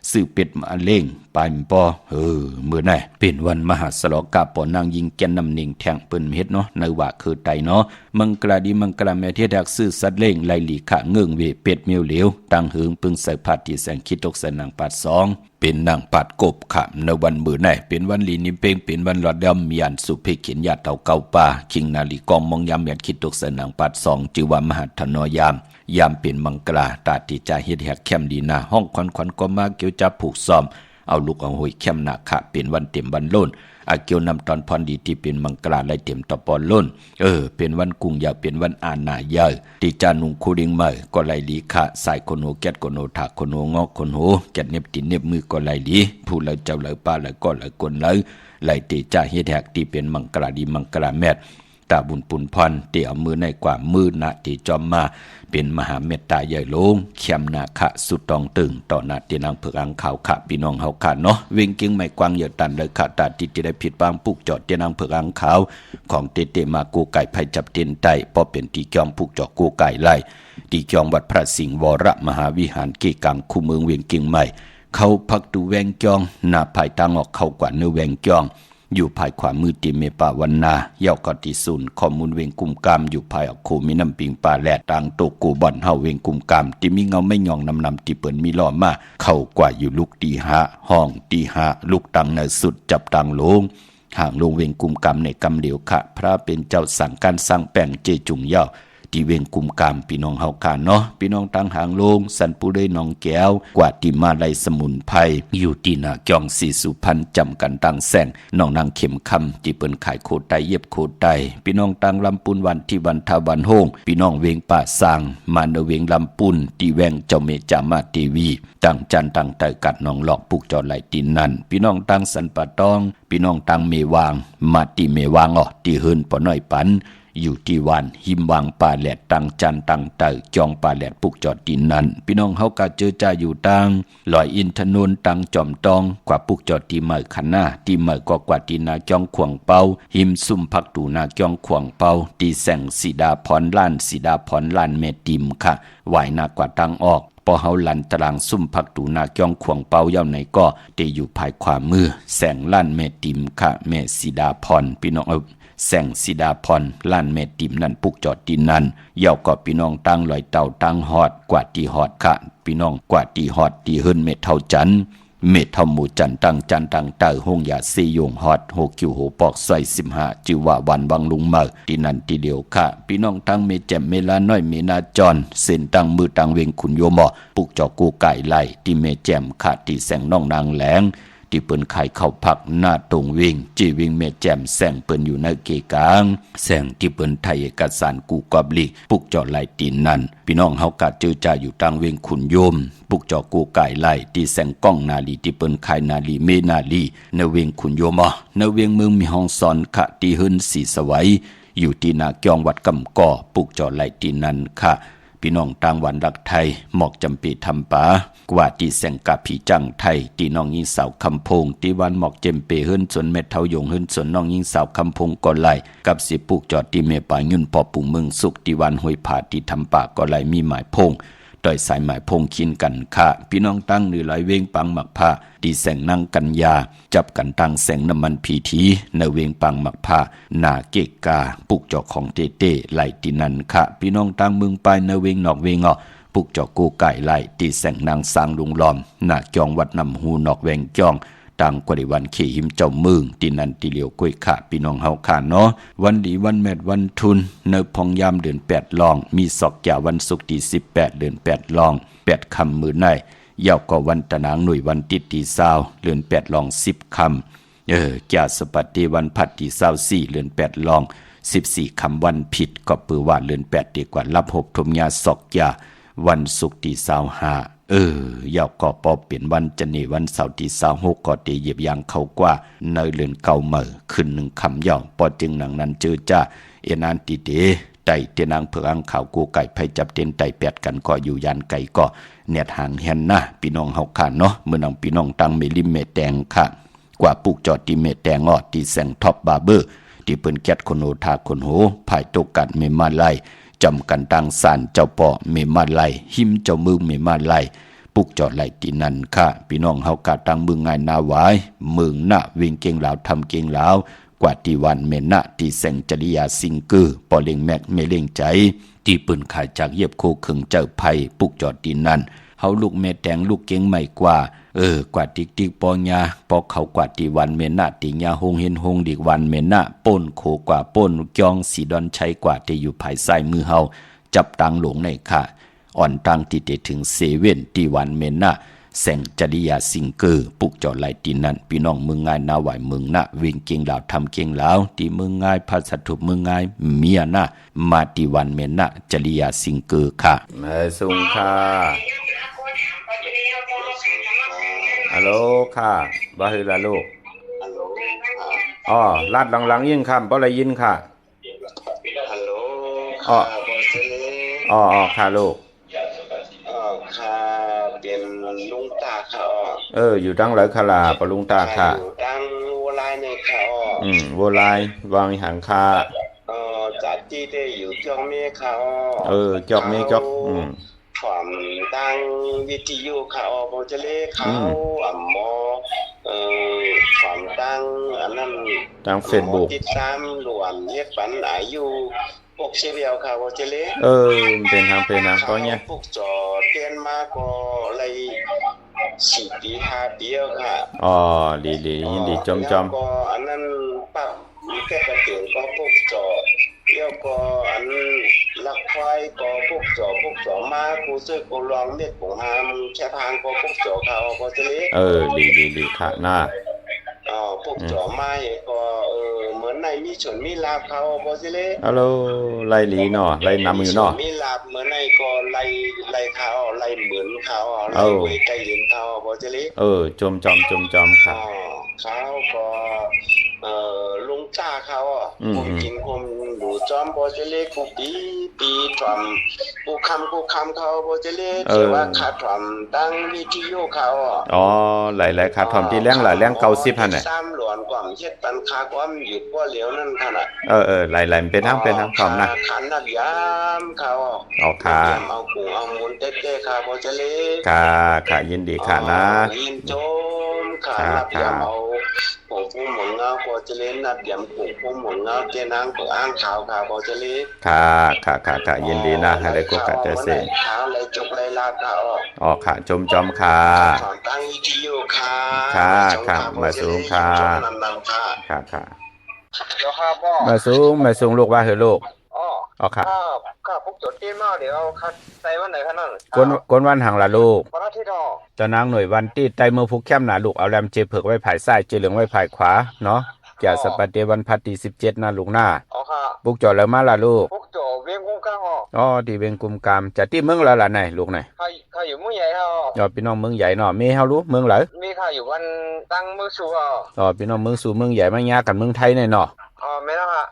ซื้อเป็ดมาเล่งปายปอมื้อไหนเป็นวันมหาสลกาปอนางยิงแก่นนำเน่งแทงเปิ้นเฮ็ดเนาะเนว่าคือไตเนาะมังกลาดีมังกลาแม่เทดักซื้อสัตว์เล่งไลลีขะเงื่องเวเป็ดเมียวเหลวตังหึงปึงใส่ผัดที่แสงคิดตกใส่นางปัด2เป็นนางปัดกบขะในวันมื้อไหนเป็นวันลีนิเปงเป็นวันรอดดำมีอันสุเพเขียนญาติเต่าเก่าป่าคิงนาลีกองมองยามยันคิดตกใส่นางปัด2ชื่อว่ามหาธนยามเป็นมังกลาตาติจาเฮ็ดแฮกแคมดีนาห้องควันก็มาเกี่ยวจับผูกซ้อมเอาลูกเอาหอยแคมนาคะเป็นวันเต็มวันโล้นอาเกี่ยวนำตอนพรดีที่เป็นมังกลาไล่เต็มตะปอนโล้นเป็นวันกุงยาวเป็นวันอาณาใหญ่ติจานุงคูดิงใหม่ก็ไล่ลีคะสายคนโหแกดคนโหถาคนโหงอกคนโหแกดเน็บตินเน็บมือก็ไล่ลีผู้แล้วเจ้าแล้วป้าแล้วก็แล้วคนแล้วไล่ติจาเฮ็ดแฮกที่เป็นมังกลาดีมังกลาแมดตาบุญปุนพรเตี่ยมือในกว่ามือนะที่จอมมาเป็นมหาเมตตาใหญ่ลงเข้มนาคะสุดตองตึงต่อหน้าที่นางเผือกอังขาวขะพี่น้องเฮาค่ะเนาะเวงกิ้งไม่กว้างอย่าตันเลยค่ะตาที่ได้ผิดบางปุกจอดที่นางเผือกอังขาวของเตมากูไก่ไผจับเต็นไตพอเป็นที่จอมปุกจอดกูไก่ไล่ที่จอมวัดพระสิงห์วรมหาวิหารเกกังคู่เมืองเวงกิ้งใหม่เขาพักดูแวงจองหน้าภายตางออกเข้ากว่าเนื้อแวงจองอยู่ภายขวามือติเมปาวันนาเย่ากอติศูนย์ข้อมูลเวงกุมกามอยู่ภายออกโคมีน้ำปิงป่าแหลต่างโตกูบ่อนเฮาเวงกุมกามที่มีเงาไม่ยองนำที่เปิ่นมีล้อมาเข้ากว่าอยู่ลูกตีหาห้องตีหาลูกตังในสุดจับตังลงห่างลงเวงกุมกามในกำเหลียวขะพระเป็นเจ้าสั่งการสร้างแป้งเจจุงเย่าที่เวงกุมกามพี่น้องเฮาค่ะเนาะพี่น้องตังหางลงสันปูเลยน้องแก้วกว่าที่มาไลสมุนไพรอยู่ที่นาจองสีสุพรรณจำกันตังแสงน้องนางเข็มคำที่เปิ้นขายโคไตเย็บโคไตพี่น้องตังลำปุนวันที่วันทาวันโฮงพี่น้องเวงป่าสร้างมาเนเวงลำปุนที่แวงเจ้าเมจามาทีวีตั้งจันตั้งไตกัดน้องหลอกปุกจอไหลตินนั่นพี่น้องตังสันปะตองพี่น้องตังเมวางมาที่เมวางที่เฮินปอน้อยปัน อยู่ที่วันหิมวางป่าแหลดตังจันตังเตอจองป่าแหลดปุกจอดดินนั้นพี่น้องเฮากะเจอจ่าอยู่ตังลอยอินทนนตังจอมตองกว่าปุกจอดที่เมอขันหน้าที่เมอกว่าที่นาจองขวงเปาหิมซุ่มพักตูนาจองขวงเปาตีแสงสีดาพรล้านสีดาพรล้านเมติมค่ะไหวหน้ากว่าตังออกพอเฮาลันตารางซุ่มพักตูนาจองขวงเปาเย่าไหนก็ได้อยู่ภายขวามือแสงล้านเมติมค่ะเมสีดาพรพี่น้องแสงสีดาพรล้านเมติมนั่นปุกจอดดินนั้นเย่าก็พี่น้องตั้งลอยเต่าตั้งฮอดกว่าที่ฮอดค่ะพี่น้องกว่าที่ฮอดที่เฮิรนเม็ดเท่าจันเม็ดเท่าหมู่จันตั้งจันตั้งเต่าห้องยาซียงฮอดโฮคิวโหปอกใส่15จิว่าวันวังลุงเมอที่นั่นที่เดียวค่ะพี่น้องตั้งเมแจ่มเมลาน้อยเมนาจรเส้นตั้งมือตั้งเวงขุนโยมอปุกจอกูไก่ไล่ที่เมแจ่มค่ะที่แสงน้องนางแหลงที่เปิ้นขายเข้าพักหน้าตรงวิ่งจีวิ่งเมแจ่มแสงเปิ้นอยู่ในเกกลางแสงที่เปิ้นไทยเอกสารกูกอบลีปุกจอไหลตีนนั่นพี่น้องเฮากะเจอจ่าอยู่ตังเวงขุนโยมปุกจอกูไก่ไล่ที่แสงก้องนาลีที่เปิ้นขายนาลีเมนาลีในเวงขุนโยมในเวงเมืองมีห้องสอนขะที่หึนสีสวัยอยู่ที่นาเกียงวัดกำก่อปุกจอไหลตีนนั่นค่ะพี่น้องต่างวันรักไทยหมอกจำปีทำป่ากว่าที่แสงกะผีจังไทยที่น้องยิงสาวคำพงที่วันหมอกเจมเปเฮิรนสวนเม็ดเทายงเฮิรนสวนน้องยิงสาวคำพงก่อไหลกับสิปุกจอดที่เมป่ายุ่นพอปุ่งเมืองสุขที่วันห้วยผาที่ทำป่าก่อไหลมีหมายพงโดยสายหมายพงคินกันค่ะพี่น้องตั้งหรือลอยเวงปังหมักผ้าดีแสงนั่งกันยาจับกันตั้งแสงน้ำมันพีทีในเวงปังหมักผ้าหนาเกกาปุกจอกของเต้เต้ไหลตีนันค่ะพี่น้องตั้งเมืองไปในเวงนอกเวงปุกจอกกูไก่ไหลตีแสงนางสร้างลุงล้อมหน้าจองวัดนำหูนอกแวงจองต่างกว่าวันเขหิมเจ้ามึงตีนันตีเหลียวกล้วยขาพี่น้องเฮาขาเนาะวันดีวันแมดวันทุนในพองยามเดือน8ลองมีศอกจ่าวันศุกร์ที่18เดือน8ลอง8ค่ำมื้อในยาวกว่าวันตะนางหน่วยวันติดที่20เดือน8ลอง10ค่ำจ่าสปัตติวันพัดที่24เดือน8ลอง14ค่ำวันผิดก็ปือว่าเดือน8ดีกว่ารับ6ทมยาศอกจ่าวันศุกร์ที่25ยาวก็ปอเปลี่ยนวันจันนีวันเสาร์ที่26ก็ตีเหยียบยางเข้ากว่าในเรือนเก่าเมื่อขึ้น1คำยาวปอจึงหนังนั้นเจอจ้าเอนานติเดไต่เตนางเผือกอังข่าวกูไก่ไผจับเต้นไต่แปดกันก็อยู่ยันไก่ก็เน็ดหางแฮนนะพี่น้องเฮาค่ะเนาะเมื่อน้องพี่น้องตั้งเมลิมเมแตงค่ะกว่าปุกจอดที่เมแตงที่แสงท็อปบาร์เบอร์ที่เปิ้นแก๊ดคนโหทาคนโหภายตกกันเมมาไลจำกันตังสานเจ้าปอเมมาไลหิมเจ้ามือเมมาไลปุกจอดไหลตีนันค่ะพี่น้องเฮากะตังเมืองง่ายนาหวายเมืองหน้าวิ่งเก่งลาวทำเก่งลาวกว่าที่วันเมนะที่แสงจริยาสิงกือปอเล็งแมกเมเล็งใจที่ปืนขายจากเย็บโคขึงเจ้าไผ่ปุกจอดตีนันเฮาลูกแม่แตงลูกเก่งใหม่กว่ากว่าติ๊กปอญาปอเขากว่าที่วันเมนะติญาหงเห็นหงดิกวันเมนะป้นโคกว่าป้นจองสีดอนใช้กว่าที่อยู่ภายใต้มือเฮาจับตังหลงในค่ะอ่อนตังที่ถึงเซเว่นที่วันเมนะแสงจริยาสิงเกอร์ปุกจอดไหลตีนั่นพี่น้องเมืองง่ายนาไหวเมืองนะวิ่งเก่งลาวทำเก่งลาวที่เมืองง่ายพัสดุเมืองง่ายเมียนะมาที่วันเมนะจริยาสิงเกอร์ค่ะมาส่งค่ะฮัลโหลค่ะบ่ฮือละลูกอ๋อลาดหลังๆยินค่ะบ่ได้ยินค่ะฮัลโหลอ๋อค่ะลูกค่ะเป็นลุงตาค่ะอยู่ตั้งหลายคลาปะลุงตาค่ะอยู่ตั้งวัวลายในค่ะวัวลายวางหางคาจัดที่ได้อยู่จองเมฆค่ะจอกเมฆจอกความตั้งวิทยุค่ะบ่จะเลเขาหมอความตั้งอันนั้นตั้ง Facebook ติดตามรวมเฮ็ดปันอายุ6เสียวค่ะบ่จะเลเป็นทางก็เนี่ยพวกจอเตียนมาก็เลย4 ปี 5 ปีค่ะดียินดีจอมก็อันนั้นปั๊บแค่กระเตียนก็พวกจอเดี๋ยวก็อันลักควายก็พวกจอมากูซื้อกูลองเม็ดกูหามแค่ทางก็พวกจอเขาบ่จะเลดีค่ะน่าพวกจอมาก็เหมือนในมีชนมีลาบเขาบ่สิเลฮัลโหลไล่หลีเนาะไล่นำอยู่เนาะมีลาบเหมือนในก็ไล่เขาไล่เหมือนเขาไล่ไว้ใกล้เห็นเขาบ่สิเลจมค่ะเขาก็ลุงจ้าเขาผมกินผมดู จอมโบเจเลกูปีถอมกูคำเขาโบเจเลเขียนว่าขาถอมตั้งวิทยุเขาอ๋อหลายๆขาถอมที่แรงหลายแรงเก่า10หั่นน่ะซ้ำหลวนกว่าเฮ็ดปันคาความหยุดบ่เหลียวนั่นขนาดหลายๆเป็นทั้งถอมนะขันนักยามเขาค่ะเอากูเอามุนเต้ๆค่ะโบเจเลค่ะยินดีค่ะนะยินโจมค่ะนับยามเอาผมผู้หมุนเงาโบเจเลนับยามกูผู้หมุนเงาเจนางกูอ้างขาวค่ะโบเจเลค่ะยินดีนะให้ได้กูกะเตเสขาวเลยจบเลยลาค่ะค่ะจมจอมค่ะตั้งวิทยุค่ะมาสูงค่ะค่ะมาสูงลูกว่าเหรอลูกค่ะพวกจดเกมเดี๋ยวคัดใส่วันไหนคะนั่นกวนวันหังละลูกวันอาทิตย์จะนางหน่วยวันที่ใต้มือผู้แคมหนาลูกเอาแรมเจเผือกไว้ภายซ้ายเจเหลืองไว้ภายขวาเนาะแก่สปัตเตวันพัดที่17นะลูกหน้าปุกจอแล้วมาละลูกปุกจอเวียงกุมกามที่เวียงกุมกามจะที่เมืองละล่ะไหนลูกไหนข้าอยู่เมืองใหญ่พี่น้องเมืองใหญ่เนาะมีเฮารู้เมืองไหนมีข้าอยู่วันตั้งเมืองสูพี่น้องเมืองสูเมืองใหญ่มายากันเมืองไทยเนาะไม่แล้วค่ะ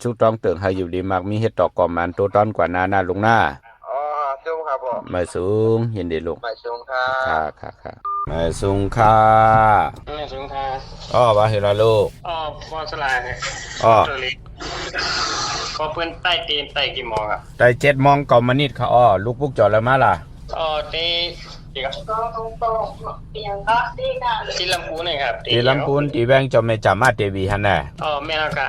ชุดต้องเติงให้อยู่ดีมากมีเฮ็ดดอกกอมมันตัวต้นกว่านาลุงหน้าสูงครับมาสูงยินดีลูกมาสูงค่ะมาสูงค่ะว่าเห็นละลูกพอสลายก็เพื่อนใต้ตีนใต้กี่โมงครับใต้7 โมงก่อนมานิดค่ะลูกปุ๊กจอดแล้วมาล่ะตีก็ตรงเปียงก็ตีกันที่ลำพูนนี่ครับที่ลำพูนที่แบงจอมเมจามาเตวีฮันน่ะแม่นค่ะ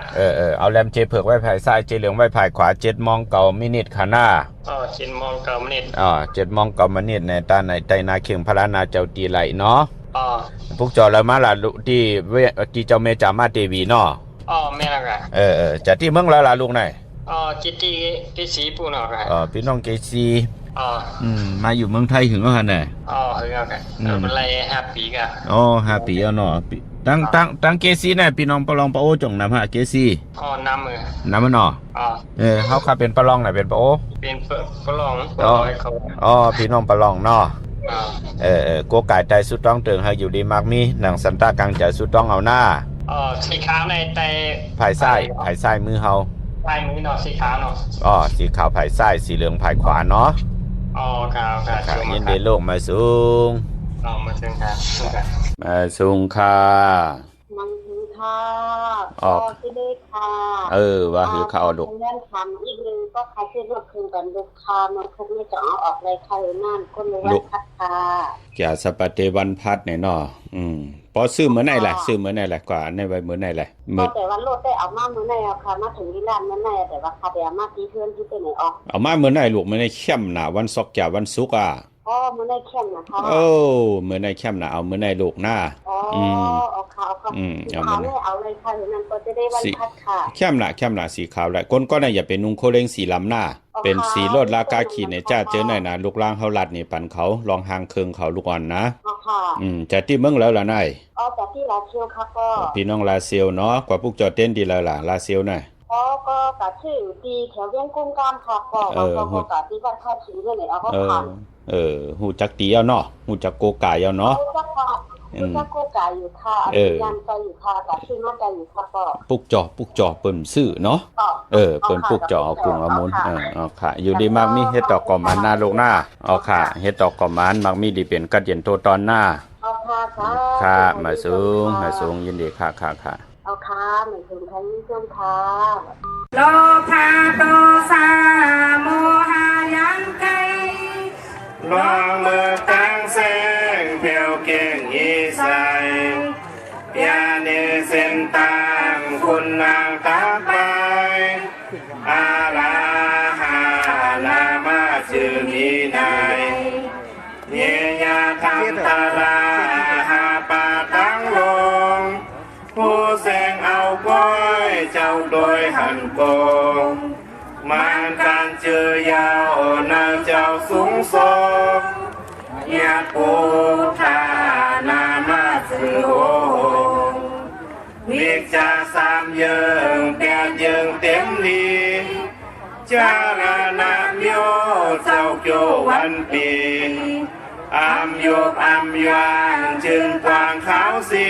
เอาแรมเจเผือกไว้ภายซ้ายเจเหลืองไว้ภายขวา7 โมงเก่ามินิทค่ะหน้า7 โมงเก่ามินิท7 โมงเก่ามินิทในตาในไตนาเขียงพระนาเจ้าตีไหลเนาะปุ๊กจอดแล้วมาล่ะที่เจ้าเมจามาเตวีเนาะแม่นค่ะจะที่เมืองละล่ะลูกไหนจิตที่สีปูนค่ะพี่น้องเกซีมาอยู่เมืองไทยถึงแล้วฮะเนี่ยถึงแล้วกันเป็นไร5 ปีกัน5 ปีแล้วเนาะตั้งเกซีเนี่ยพี่น้องปลองปะโอจงนำฮะเกซีน้ำมือมันเนาะเขาค่ะเป็นปลองไหนเป็นปะโอเป็นปลองพี่น้องปลองเนาะโกไก่ใจสุดต้องเติงให้อยู่ดีมากมีหนังสันตากลางใจสุดต้องเอาหน้าสีขาวในใจภายซ้ายมือเฮาภายมือเนาะสีขาวเนาะสีขาวภายซ้ายสีเหลืองภายขวาเนาะครับยินดีลูกมาสูงมาสูงค่ะมาสูงค่ะมันคือค่ะที่ได้ค่ะว่าคือเขาลูกเรื่องทำอีกนึงก็ใครที่รถคืนกันลูกค้ามันคงไม่จะเอาออกเลยค่ะนั่นก็เลยว่าพัดค่ะแก่สปัตเตวันพัดเนี่ยเนาะพอซื้อเหมือนไหนล่ะกว่าในไว้เหมือนไหนแหละแต่ว่ารถได้เอามาเหมือนไหนค่ะมาถึงที่ร้านเหมือนไหนแต่ว่าค่ะแต่มาที่เพื่อนที่ไปไหนออกเอามาเหมือนไหนลูกเหมือนในเข้มหนาวันซอกแก่วันศุกร์เหมือนในเข้มนะคะเหมือนในเข้มหนาเอาเหมือนในลูกหน้าเอาขาวไม่เอาเลยค่ะนั่นก็จะได้วันพัดค่ะเข้มหนาสีขาวแหละก้นก็น่ะอย่าเป็นนุ่งโคเล้งสีล้ำหน้าเป็นสีรถลากาขีในจ้าเจอหน่อยนะลูกล่างเขาลัดนี่ปั่นเขาลองหางเคืองเขาลูกอ่อนนะจะที่เมืองแล้วล่ะนายจากที่ลาเซียวครับก็พี่น้องลาเซียวเนาะกว่าพวกจอดเต้นดีแล้วล่ะลาเซียวน่ะก็กะชื่อดีแถวเวียงกุมกามค่ะก็กะที่บ้านท่าชิงเนี่ยเอาก็ผ่านหูจักตีเอาเนาะหูจักโกกายเอาเนาะจักโกกายอยู่ค่ะยันใจอยู่ค่ะกะชื่อมาใจอยู่ค่ะก็ปุกจอเปิ้นซื้อเนาะเปิ้นปุกจอเอากุ้งเอามุนค่ะอยู่ดีมากมีเฮ็ดดอกกอมันหน้าลงหน้าค่ะเฮ็ดดอกกอมันมักมีดีเป็นกัดเย็นโตตอนหน้าค่ะมาสูงยินดีค่ะเอาค่ะเหมือนถึงทั้งนี้จ้าค่ะโลภะโทสะโมหะยังไกลองมือตั้งเส้นเพียวเก่งอีใสยาเนเส้นตังคุณนางตาไปอาลาหาลามาจือมีนายเยยาธรรมตาลาหาปาตั้งลงผู้แสงเอาก้อยเจ้าโดยหันโกงมันการเจอยาวนาเจ้าสูงส่งยาปูทานามาสือโหงวิจาสามเยิงแปดเยิงเต็มดีจารณะโยเจ้าโจวันปีอามโยบอามยานจึงกวางขาวสี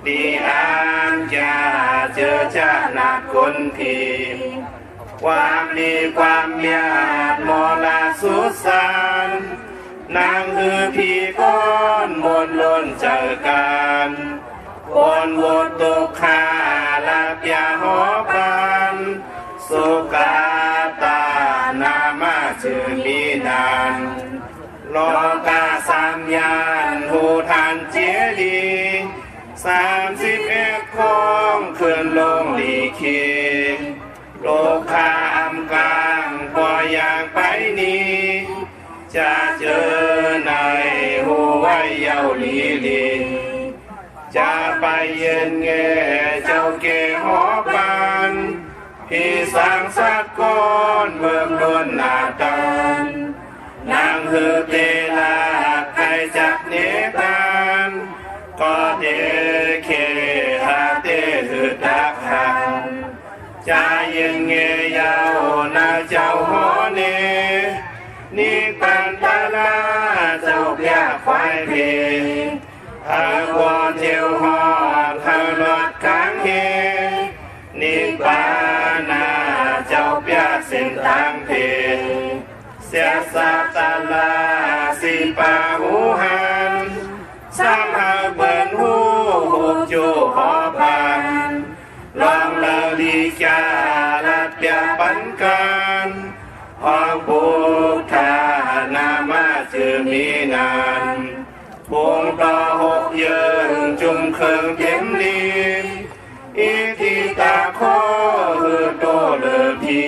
ดีอามจา เจอชานาคนผีความดีความเมียดมลาสุสานนางคือผีก้อนมนล้นเจอกันบนวดตุคาลาเปียหอปันสุกาตานามาชื่อมีนานโลกาสามยานหูทานเจดี31ของขึ้นลงลีคีโลกาอำกลางพออย่างไปนี้จะเจอในหูไว้เยาลีลีจะไปเย็นแง่เจ้าเกหอปันพี่สังสักก้อนเมืองล้วนหน้าตันนางฮือเตลาใครจักเนตันก็เดเคหาเตฮือตักหันจะเย็นเงยาวนาเจ้าหอเนนี่ปันตาลาเจ้าเปียควายเพหากว่าเที่ยวหอดเขาหลอดค้างเฮนี่ปานาเจ้าเปียเส้นทางเพเสียสาตาลาสีปาหูหันสามหาเบิ่นหูหูจูหอปันลองเลาดีจาลัดเปียปันกันพอบูทานามาชื่อมีนานพวงต่อหกเยิงจุ่มเคิงเต็มลีอีทีตาโคฮือโตเลือพี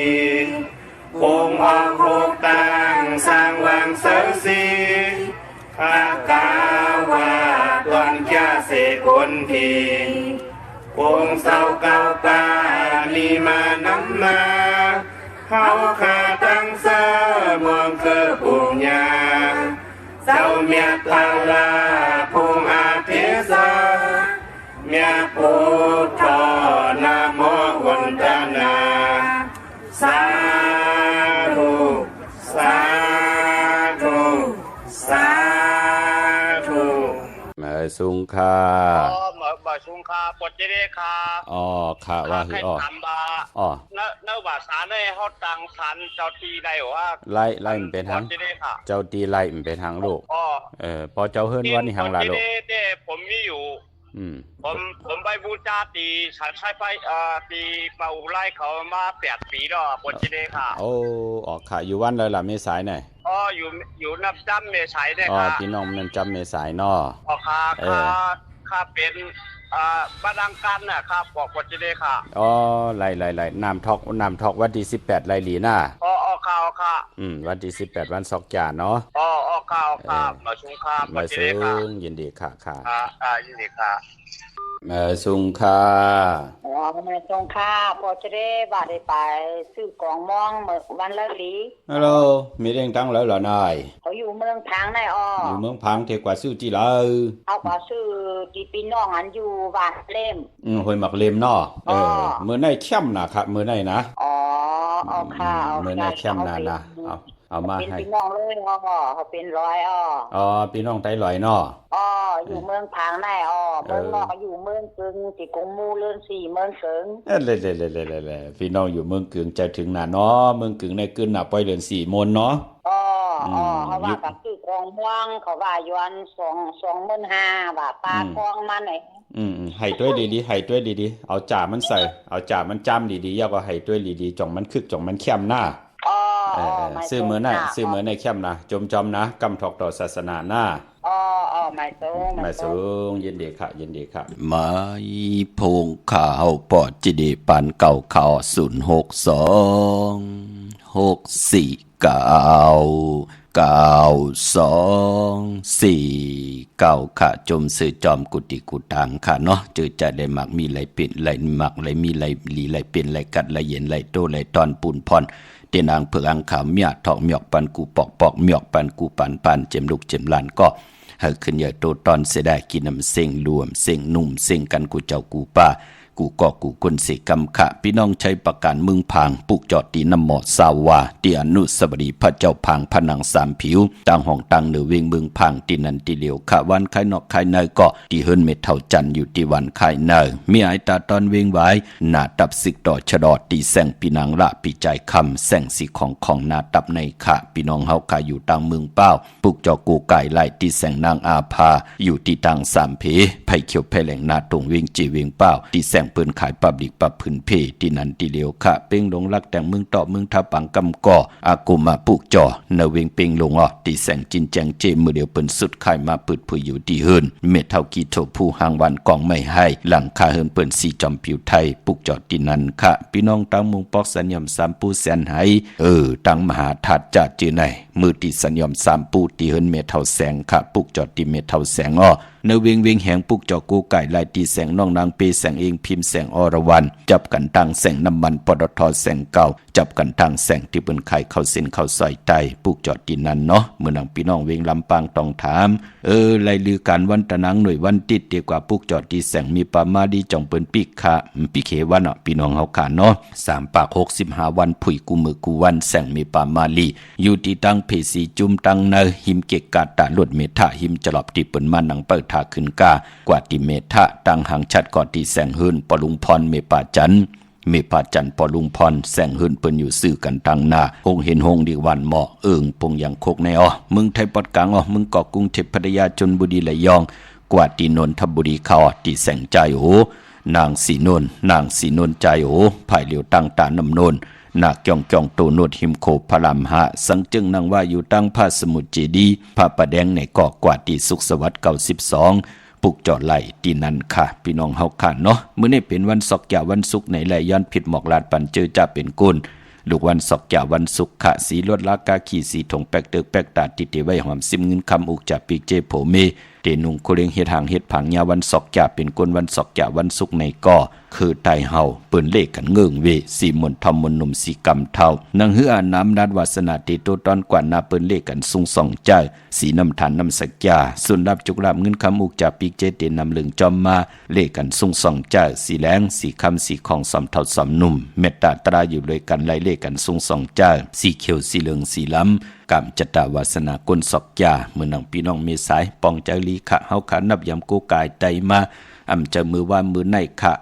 คงออกหกตังสร้างวังเสสีอากาวาตอนแก่เสคนพีคงเศร้าเก่าปาลีมาน้ำนาเขาขาตั้งเสมองเคือปุญญาเจ้าเมียตาลาภูมิอาเทสาเมียพุทธนาโมวันตนาสาธุสาธุสาธุมาสุงคาบ่สุงคาปดเจเดคาอ๋อค่ะว่าคืออ๋ออ๋อเนื้อว่าสารในเฮาตังสันเจ้าตีได้ว่าไล่มันเป็นทางเจ้าตีไล่มันเป็นทางลูกพอเจ้าเฮิรนว่านี่ทางละลูกผมมีอยู่ผมไปบูชาตีฉันใช้ไปตีเป่าไล่เขามา8 ปีแล้วปดเจเดค่ะโอ้ออกค่ะอยู่วันเลยล่ะเมษายนไหนอยู่นับจำเมษายนค่ะพี่น้องมันจำเมษายนเนาะอ๋อค่ะเป็นบัดังกันน่ะครับบอกว่าจะได้ค่ะอ๋อไล่น้ำทอกวันที่18ไล่หลีน่ะอ๋อข่าวค่ะวันที่18วันซอกจานเนาะอ๋อข่าวมาชุงค่ะมาจะได้ค่ะยินดีค่ะยินดีค่ะสุงค่ะมาสุงค่ะพอจะได้บาดได้ไปซื้อกองมองวันละหลีฮัลโหลมีเรื่องตั้งแล้วเหรอนายเขาอยู่เมืองพังนายอยู่เมืองพังเทกว่าซื้อจีเลเอากว่าซื้อที่พี่น้องอันอยู่บ้านเล่มห้วยหมักเล่มเนาะมื้อไหนเข้มนะครับมื้อไหนนะเอาค่ะมื้อไหนเข้มนะเอามาให้พี่น้องเลยเขาเป็นร้อยพี่น้องไต้ลอยเนาะอยู่เมืองพังนายเมืองนอกอยู่เมืองกึ่งที่กงมูเลื่อน4เมืองเสริงเลยพี่น้องอยู่เมืองกึ่งใจถึงน่ะเนาะเมืองกึ่งในกึ่งน่ะปล่อยเลื่อน4มนเนาะเขาว่ากับคือกองม่วงเขาว่าย้อน25,000 บาทปลาคองมันไหนให้ด้วยดีๆให้ด้วยดีๆเอาจ่ามันใส่เอาจ่ามันจ้ำดีๆอย่าก็ให้ด้วยดีๆจ่องมันคึกจ่องมันเข้มหน้าซื้อมื้อในเข้มนะจอมนะกำถอกต่อศาสนาหน้าไม่สูงยินดีค่ะมาพงข่าวปอดจิเดปันเก่าข่าว06264ค่ะจมสื่อจอมกุฏิกุตังค่ะเนาะจือจะได้มักมีไหลเป็นไหลมักไหลมีไหลหลีไหลเป็นไหลกัดไหลเย็นไหลโตไหลตอนปูนพรเตนางเผือกอังขาวเมียทอกเมียกปันกูปอกเมียกปันกูปันเจ็มลูกเจ็มหลานก็ให้ขึ้นใหญ่โตตอนเสียได้กินน้ำเส้งรวมเส้งนุ่มเส้งกันกูเจ้ากูป้า กูก่อกูคนเสกำขะพี่น้องใช้ประการเมืองพางปุกจอดตีน้ำหมอสาวาตีอนุสบดีพระเจ้าพางผนังสามผิวต่างห้องต่างเหนือเวงเมืองพางตีนันตีเหลียวขะวันไข่นอกไข่เนยก็ตีเฮิรนเม็ดเท่าจันอยู่ตีวันไข่เนยมีไอตาตอนเวงไว้หน้าตับสิกดอชะดอตีแสงปีนางละปีใจคำแสงสีของหน้าตับในขะพี่น้องเฮาขะอยู่ต่างเมืองเป้าปุกจอกูไก่ไล่ตีแสงนางอาภาอยู่ตีต่างสามเพไผ่เขียวแผ่แหลงนาตรงเวงจีเวงเป้าตีแสงเปิ้นขายปับดิกปับพื้นเพตีนันตีเหลียวขะเป้งลงลักแต่งเมืองต่อเมืองทับปังกำก่ออากุมาปุกจอเนเวงเป้งลงอ่อตีแสงจินแจงเจมือเดียวเปิ้นสุดขายมาปืดผู้อยู่ดีเฮิรนเม็ดเท่ากีโถผู้หางวันกองไม่ให้หลังคาเฮิรนเปิ้นสีจอมผิวไทยปุกจอตีนันขะพี่น้องตั้งมุงปอกสัญญมสามปูแสนไหตั้งมหาธาตุจัดจือไหนมือตีสัญญมสามปูตีเฮิรนเม็ดเท่าแสงขะปุกจอตีเม็ดเท่าแสงอ้อเนเวงแหงปุกจอกูไก่ลายตีแสงน้องนางเปแสงเองพิมพ์แสงอรวรรณจับกันตั้งแสงน้ำมันปตทแสงเก่าจับกันตั้งแสงที่เปิ้นไข่เข้าเส้นเข้าซอยไตปุกจอตีนันเนาะเมื่อนางพี่น้องเวงลำปางต้องถามไล่ลือการวันตะนังหน่วยวันติดดีกว่าปุกจอตีแสงมีปามาดีจ่องเปิ้นปิกค่ะปิเขวันเนาะพี่น้องเฮาขาเนาะ3 ปาก 65 วันผุยกูมือกูวันแสงมีปามาลีอยู่ที่ตั้งเพสีจุมตั้งเนหิมเกกกาตาลวดเมทะหิมจลอบที่เปิ้นมานังเปิดทาขึ้นกากว่าติเมทะตั้งหางชัดก่อตีแสงหืนปลุงพรเมปาจันปลุงพรแสงหืนเปิ้นอยู่ซื่อกันตั้งหน้าหงเห็นหงดีวันเหมาะปงยังโคกในมึงไทยปอดกลางมึงเกาะกรุงเทพพัทยาชลบุรีระยองกว่าตีนนทบุรีเขาตีแสงใจนางสีนนใจภายเหลียวตั้งตาน้ำนนนาคจองโตนวดหิมโคพระรามหะสังจึงนางว่าอยู่ตั้งพระสมุทรเจดีย์พระประแดงในเกาะกว่าตีสุขสวัสดิ์92ปุกจอดไหลตีนันค่ะพี่น้องเฮาค่ะเนาะมื้อนี้เป็นวันศกยาวันศุกร์ในไหลย้อนผิดหมอกลาดปันเจอจะเป็นกุลลูกวันศกยาวันศุกร์ค่ะสีลวดลากาขี่สีถงแปกเตึกแปกตาติเตไว้หอมซิมเงินคำอุกจะปีกเจโผเมเตนุงโคเรงเฮ็ดหางเฮ็ดผังยาวันศกยาเป็นกุลวันศกยาวันศุกร์ในก่อคือไตเฮาเปิ้นเลขกันเงื่งเวสีมนทอมมนหนุ่มสีกำเท่านางเฮือน้ำนัดวาสนาติโตตอนกว่านาเปิ้นเลขกันสุงส่องใจสีน้ำทานน้ำสักยาส่วนรับจุกลาบเงินคำอุกจะปีกเจเตนำลึงจอมมาเลขกันสุงส่องใจสีแหลงสีคำสีของสอมเท่าสอมหนุ่มเมตตาตราอยู่เลยกันไล่เลขกันสุงส่องใจสีเขียวสีเหลืองสีล้ำกำจตาวาสนากลศอกยาเมื่อนางพี่น้องเมสายปองใจลีขะเฮาขานับยำกูกายไตมาจะมือว่ามือในขะ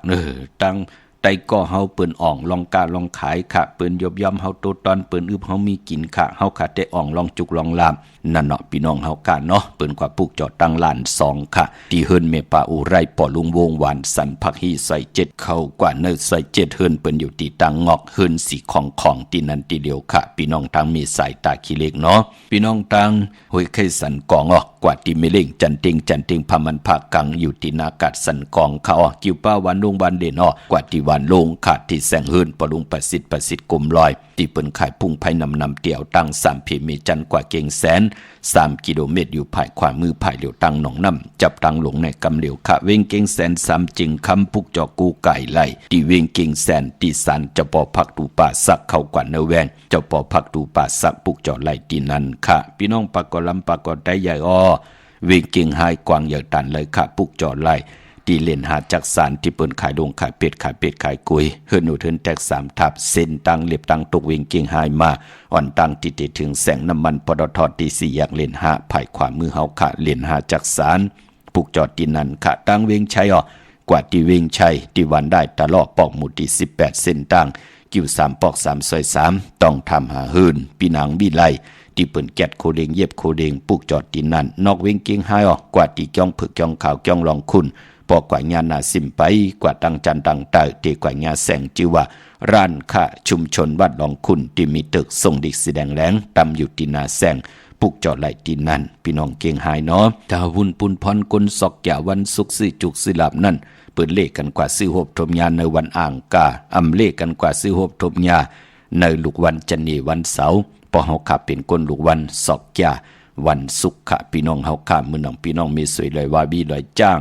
ตั้งไตก็เฮาเปิ้นอ่องลองกาลองขายขะเปิ้นยบย่อมเฮาโตตอนเปิ้นอึบเฮามีกินขะเฮาขาดได้อ่องลองจุกลองลามนั่นเนาะพี่น้องเฮากาเนาะเปิ้นกว่าปุกจอดตั้งล้าน2ค่ะที่เฮิรนเมปาอุไรปอลุงวงหวานสันผักฮีใส่7เข้ากว่าเนใส่7เฮิรนเปิ้นอยู่ที่ตังงอกเฮิรนสีของที่นั่นที่เดียวค่ะพี่น้องทางมีสายตาขี้เล็กเนาะพี่น้องตังห้วยไข่สันกองกว่าที่เมเล่งจันติงพามันภาคกังอยู่ที่นากัดสันกองเขากิวป้าวันลงวันเด่นกว่าที่วันลงขาดที่แสงเฮิรนปอลุงประสิทธิ์กลมลอยที่เปิ้นขายพุ่งไผนำเตี่ยวตั้ง3เพเมจันกว่าเก่งแสน3 กิโลเมตรอยู่ภายขวามือภายเหลียวตั้งหนองน้ำจับตั้งหลงในกำเหลียวขะเวงเก่งแสน3จึงคำปุกจอกูไก่ไหลที่เวงเก่งแสนที่สันจะปอพักดูป่าสักเข้ากว่าเนแวงจะปอพักดูป่าสักปุกจอไหลที่นั่นค่ะพี่น้องปากกลำปากกได้ใหญ่เวงเก่งหายกวางใหญ่ตันเลยค่ะปุกจอไหลที่เล่นหาจักสารที่เปิ้นขายลงขายเป็ดขายกุยเฮือนอยู่เทินแตก3ทับเส้นตังเล็บตังตกเวงเก่งหายมาอ่อนตังติดถึงแสงน้ำมันปตทที่4อยากเล่นหาภายขวามือเฮาค่ะเล่นหาจักสารปุกจอดที่นั่นค่ะตังเวงชัยกว่าที่เวงชัยที่วันได้ตลอดปอกหมุดที่18เส้นตังกิ้ว3ปอก3ซอย3ต้องทำหาเฮือนปีนางวิไลที่เปิ้นแกดโคเดงเย็บโคเดงปุกจอดที่นั่นนอกเวงเก่งหายกว่าที่จ้องผึกจ้องขาวจ้องลองคุณปอกว่าญาณาสิมไปกว่าตังจันตังเตอตีกว่าญาแสงจิว่าร้านค้าชุมชนวัดหลองคุณที่มีตึกทรงดิกสีแดงแหลงตำอยู่ที่นาแสงปุกจอดไหลที่นั่นพี่น้องเก่งหายเนาะถ้าวุ่นปุนพรกลศอกแก่วันศุกร์สิจุกสิลาบนั่นเปิดเลขกันกว่าซื้อหบทมยาในวันอ่างกาเลขกันกว่าซื้อหบทมยาในลูกวันจันนีวันเสาร์ปอเฮาขับเป็นก้นลูกวันศอกแก่วันศุกร์ค่ะพี่น้องเฮาข้ามมือน้องพี่น้องมีสวยลอยวาบีลอยจ้าง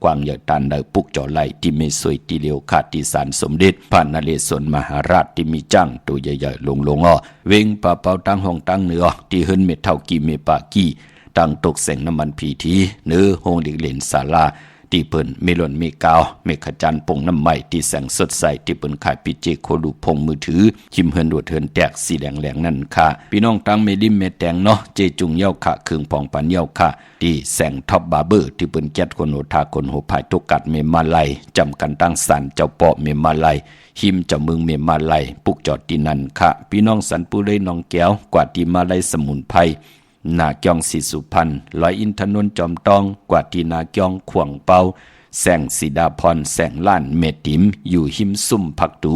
กวางใหญ่ตันได้ปุกจอไหลที่มีสวยที่เลียวขาดที่ศาลสมเด็จพระนเรศวรมหาราชที่มีจ้างตัวใหญ่ๆลงเวงป่าเป่าตั้งห้องตั้งเหนือที่เฮิรนเม็ดเท่ากีเมปากี้ตั้งตกแสงน้ำมันพีทีเนื้อห้องเด็กเล่นศาลา ที่เปิ้นเมลอนเมกาวเมฆจันทร์ปงน้ำใหม่ที่แสงสดใสที่เปิ้นขายปิเจโคลูพงมือถือหิมเฮินโดดเฮินแตกสีแดงๆนั่นค่ะพี่น้องตั้งเมดิมเมแตงเนาะเจจุงเย้าค่ะเครื่องปองปันเย้าค่ะที่แสงท็อปบาร์เบอร์ที่เปิ้นแก๊ดคนโหทาคนโหภายตุกัดเมมาลัยจำกันตั้งสันเจ้าเปาะเมมาลัยหิมเจ้าเมืองเมมาลัยปุกจอดที่นั่นค่ะพี่น้องสันปุเลยน้องแก้วกว่าที่มาลัยสมุนไพรนาเกียงศรีสุพรรณร้อยอินทนนท์จอมตองกว่าที่นาเกียงขวางเปาแสงสีดาพรแสงล้านเมติมอยู่หิมซุ่มผักตู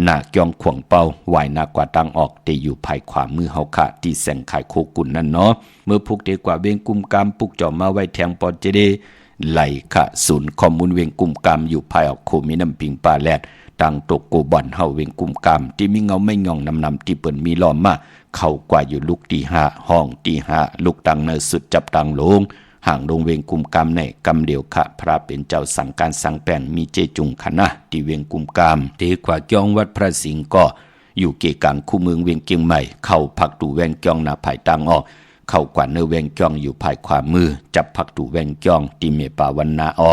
นาเกียงขวางเปาวายนากว่าตังออกแต่อยู่ภายขวามือเฮาค่ะที่แสงขายโคกุนนั่นเนาะเมื่อพุกเดกว่าเวงกุมกามปุกจอมาไว้แทงปอเจเดไหลค่ะศูนย์ข้อมูลเวงกุมกามอยู่ภายออกโคมีน้ำปิงปลาแลดตังตกโกบ่อนเฮาเวงกุมกามที่มีเงาไม่งองนำที่เปิ้นมีล้อมมาเข้ากว่าอยู่ลูกที่5ห้องที่5ลูกตังเนสุดจับตังลงห่างลงเวงกุมกามในกำเดียวค่ะพระเป็นเจ้าสั่งการสั่งแปลงมีเจจุงคณะที่เวงกุมกามเตกว่าเกียงวัดพระสิงห์ก็อยู่เกกังคู่เมืองเวียงเกียงใหม่เข้าพักดูแวงเกียงนาภายตังออกเข้ากว่าเนแวงเกียงอยู่ภายขวามือจับพักดูแวงเกียงที่เมปาวันนาอ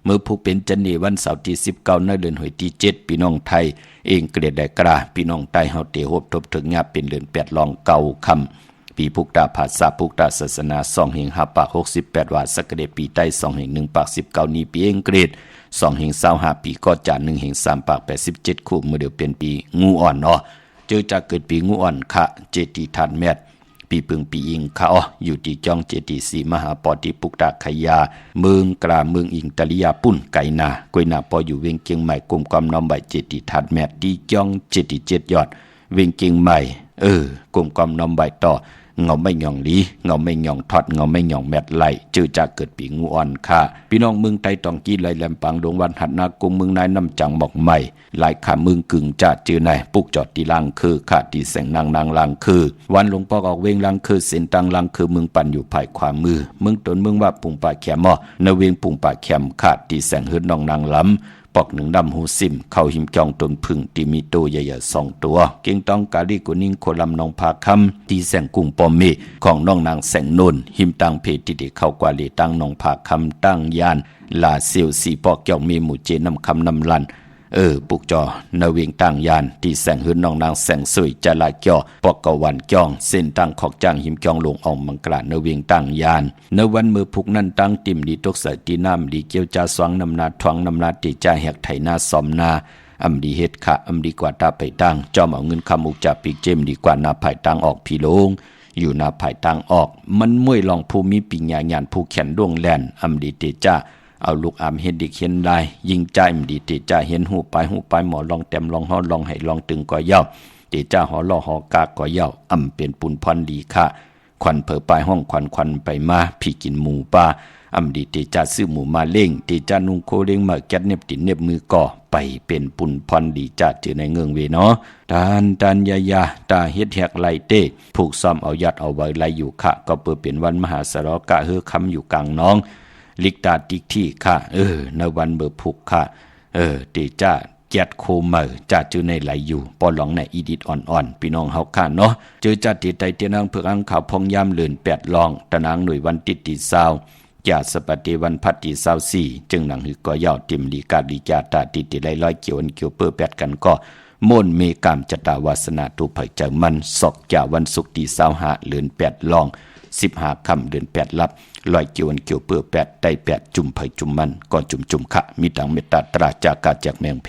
เมื่อผู้เป็นจันนีวันเสาร์ที่19เดือนหอยที่7พี่น้องไทยเองเกลียดได้กราพี่น้องใต้เฮาเตฮบทบถึงงาเป็นเดือน8ลองเก่าคำปีพุกตาภาษาพุกตาศาสนา2แห่ง5ปาก68ว่าสักเดปีใต้2แห่ง1ปาก19นี้ปีเองเกรด2แห่ง25ปีก็จาน1แห่ง3ปาก87คู่เมื่อเดียวเป็นปีงูอ่อนเจอจากเกิดปีงูอ่อนค่ะเจติทันแมทปีปึงปีอิงค่ะอยู่ที่จ้องเจดีสีมหาปอติปุกตาขยาเมืองกราเมืองอิงตะลิยาปุ่นไก่นากวยนาปออยู่เวียงเกียงใหม่กลมความน้อมใบเจดีทัดแมทดีจ้องเจดี7ยอดเวียงเกียงใหม่กลมความน้อมใบต่อเงาไม่หย่องลีเงาไม่หย่องทอดเงาไม่หย่องแมทไหลเจอจากเกิดปีงูอ่อนค่ะพี่น้องเมืองไทยตองกี้ไหลแหลมปังดวงวันหัดนากงเมืองนายน้ำจังหมอกใหม่หลายขาเมืองกึ่งจะเจอในปุกจอดที่ลังคือขาดที่แสงนางลังคือวันหลวงพ่อออกเวงลังคือเส้นตังลังคือเมืองปั่นอยู่ภายขวามือเมืองตนเมืองว่าปุ่งป่าแขมนเวงปุ่งป่าแขมขาดที่แสงเฮือนนองนางล้ำปอกหนึ่งดำหูซิมเข้าหิมจองตนพึ่งที่มีตัวใหญ่ๆ2ตัวเก่งต้องกาลีกุนิ่งโคลำนองพาคำที่แสงกุ้งปอมเมของน้องนางแสงนนหิมตังเพติเดเข้ากว่าเลตั้งนองพาคำตั้งยานลาเซียวสีปอกเกี่ยวมีหมู่เจนำคำนำลันปุกจอนเวียงตั้งยานที่แสงหืนน้องนางแสงสวยจะลาเกี่ยวปอกกวันจ้องเส้นตั้งขอกจางหิมจองลงออกมังกราเนเวียงตั้งยานเนวันมือพุกนั่นตั้งติ่มดีตกใส่ตีน้ำดีเกี่ยวจ่าสวงนำนาทวงนำนาตีจ่าแหกไถนาสอมนาอำดีเฮ็ดค่ะอำดีกว่าตาไปตั้งจอมเอาเงินคำอุกจ่าปีกเจมดีกว่านาภายตั้งออกพี่ลงอยู่นาภายตั้งออกมันมวยลองภูมิปิญญาญาณผู้แขนดวงแลนอำดีเตจ่าเอาลูกอามเห็นดิเห็นได้ยิงใจมันดีเตจ่าเห็นหูไปหมอลองเต็มลองฮอลองให้ลองตึงก็ย่าเตจ่าหอลอหอกาก็ย่าอำเป็นปุนพรดีค่ะควันเผอไปห้องควันไปมาพี่กินหมูป่าอำดีเตจ่าซื้อหมูมาเล่งเตจ่านุ่งโคเล่งมาแก๊สเน็บตินเน็บมือก่อไปเป็นปุนพรดีจ่าเจอในเงืองเวเนาะตานยาตาเฮ็ดแหกไหลเตผูกซ้อมเอายัดเอาไว้ไหลอยู่ค่ะก็เปิดเป็นวันมหาสรกะเฮือคำอยู่กลางน้องลิกตาติกที่ค่ะในวันเบอร์พุกค่ะเตจ่าแก๊ดโคเมอร์จ่าจื้อในไหลอยู่ปอหลองในอีดิตอ่อนๆพี่น้องเฮาค่ะเนาะเจอจัดติไตเตียนางเผือกอังข่าวพองยามเลือน8ลองตะนางหน่วยวันติดตีซาวจาสปฏิวันพัดตี24จึงหนังหือก็ยาวติมลีกาลีจาตาติติไลร้อยเกี่ยวอันเกี่ยวเปื้อแปดกันก็ม่นเมกามจตาวาสนาตุไผเจอมันศอกจาวันศุกร์ที่25เลือน8ลอง15ค่ำเดือน8ลับลอยเกี่ยวอันเกี่ยวเปื้อแปดได้8จุ่มไผจุ่มมันก่อนจุ่มค่ะมีดังเมตตาตราจากาจากแมงเพ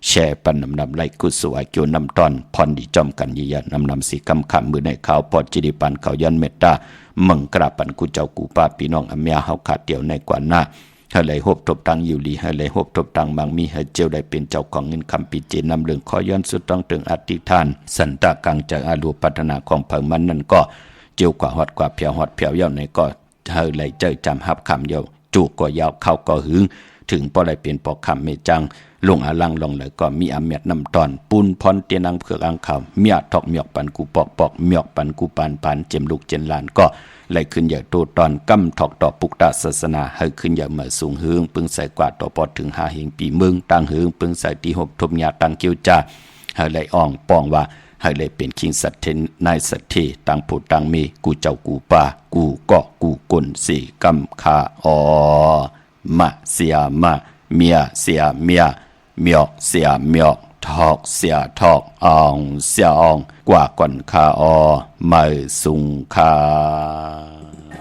แช่ปันนำไลกุสวายเกี่ยวนำตอนพรดีจอมกันยียนำสีคำมือในข่าวปอดจิริปันเขายันเมตตามังกราปันกูเจ้ากูป้าพี่น้องอเมียเฮาขาดเดียวในกว่าหน้าเฮาเลยฮบทบตังอยู่ลีเฮาเลยฮบทบตังบางมีเฮาเจียวได้เป็นเจ้าของเงินคำปีเจนำเรื่องขอย้อนสุดต้องถึงอธิษฐานสันตะกังจากอาลูพัฒนาของเพิ่งมันนั่นก็เจียวกว่าฮอดกว่าเพียวฮอดเพียวเย้าในก็เฮาเลยเจอจำฮับคำเย้าจูกก็ยาวเข้าก็หึงถึงบ่ได้เป็นปอกคำเมจังลงอาลังลงเลยก็มีอาเมียดน้ำตอนปูนพรเตียนังเผือกอังข่าวเมียทอกเมียกปันกูปอกเมียกปันกูปานเจมลูกเจนลานก็ไหลขึ้นใหญ่โตตอนกำถอกต่อปุกตาศาสนาให้ขึ้นใหญ่มาสูงหึงปึงใส่กว่าต่อปอดถึง5 เฮงปีเมืองตั้งหึงปึงใส่ตี6ทมยาตั้งเกียวจ้าให้ไหลอ่องป้องว่าให้เลยเป็นคิงสัตเทนนายสัตเทตังผู้ตังมีกูเจ้ากูป่ากูเกาะกูกลสี่กำคา มะเสียมะเมียเสียเมียเมียเสียเมียทอกเสียทอกอองเสียอองกว่าก่อนคาออไม่สุงคา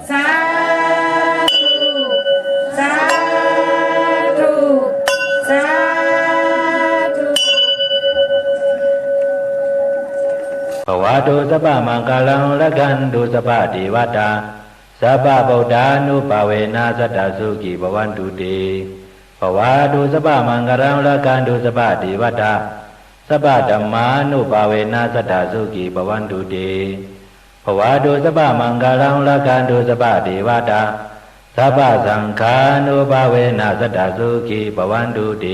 สาธุสาธุสาธุ ภวตุสัพพมังคลังละกันตุสัพพเทวตาสัพพะพุทธานุภาเวนะสัตตสุขีภวันตุเตภวตุสัพพมังคลังละกันตุสัพพเทวตาสัพพะธัมมานุภาเวนะสัตตสุขีภวันตุเตภวตุสัพพมังคลังละกันตุสัพพเทวตาสัพพะสังฆานุภาเวนะสัตตสุขีภวันตุเต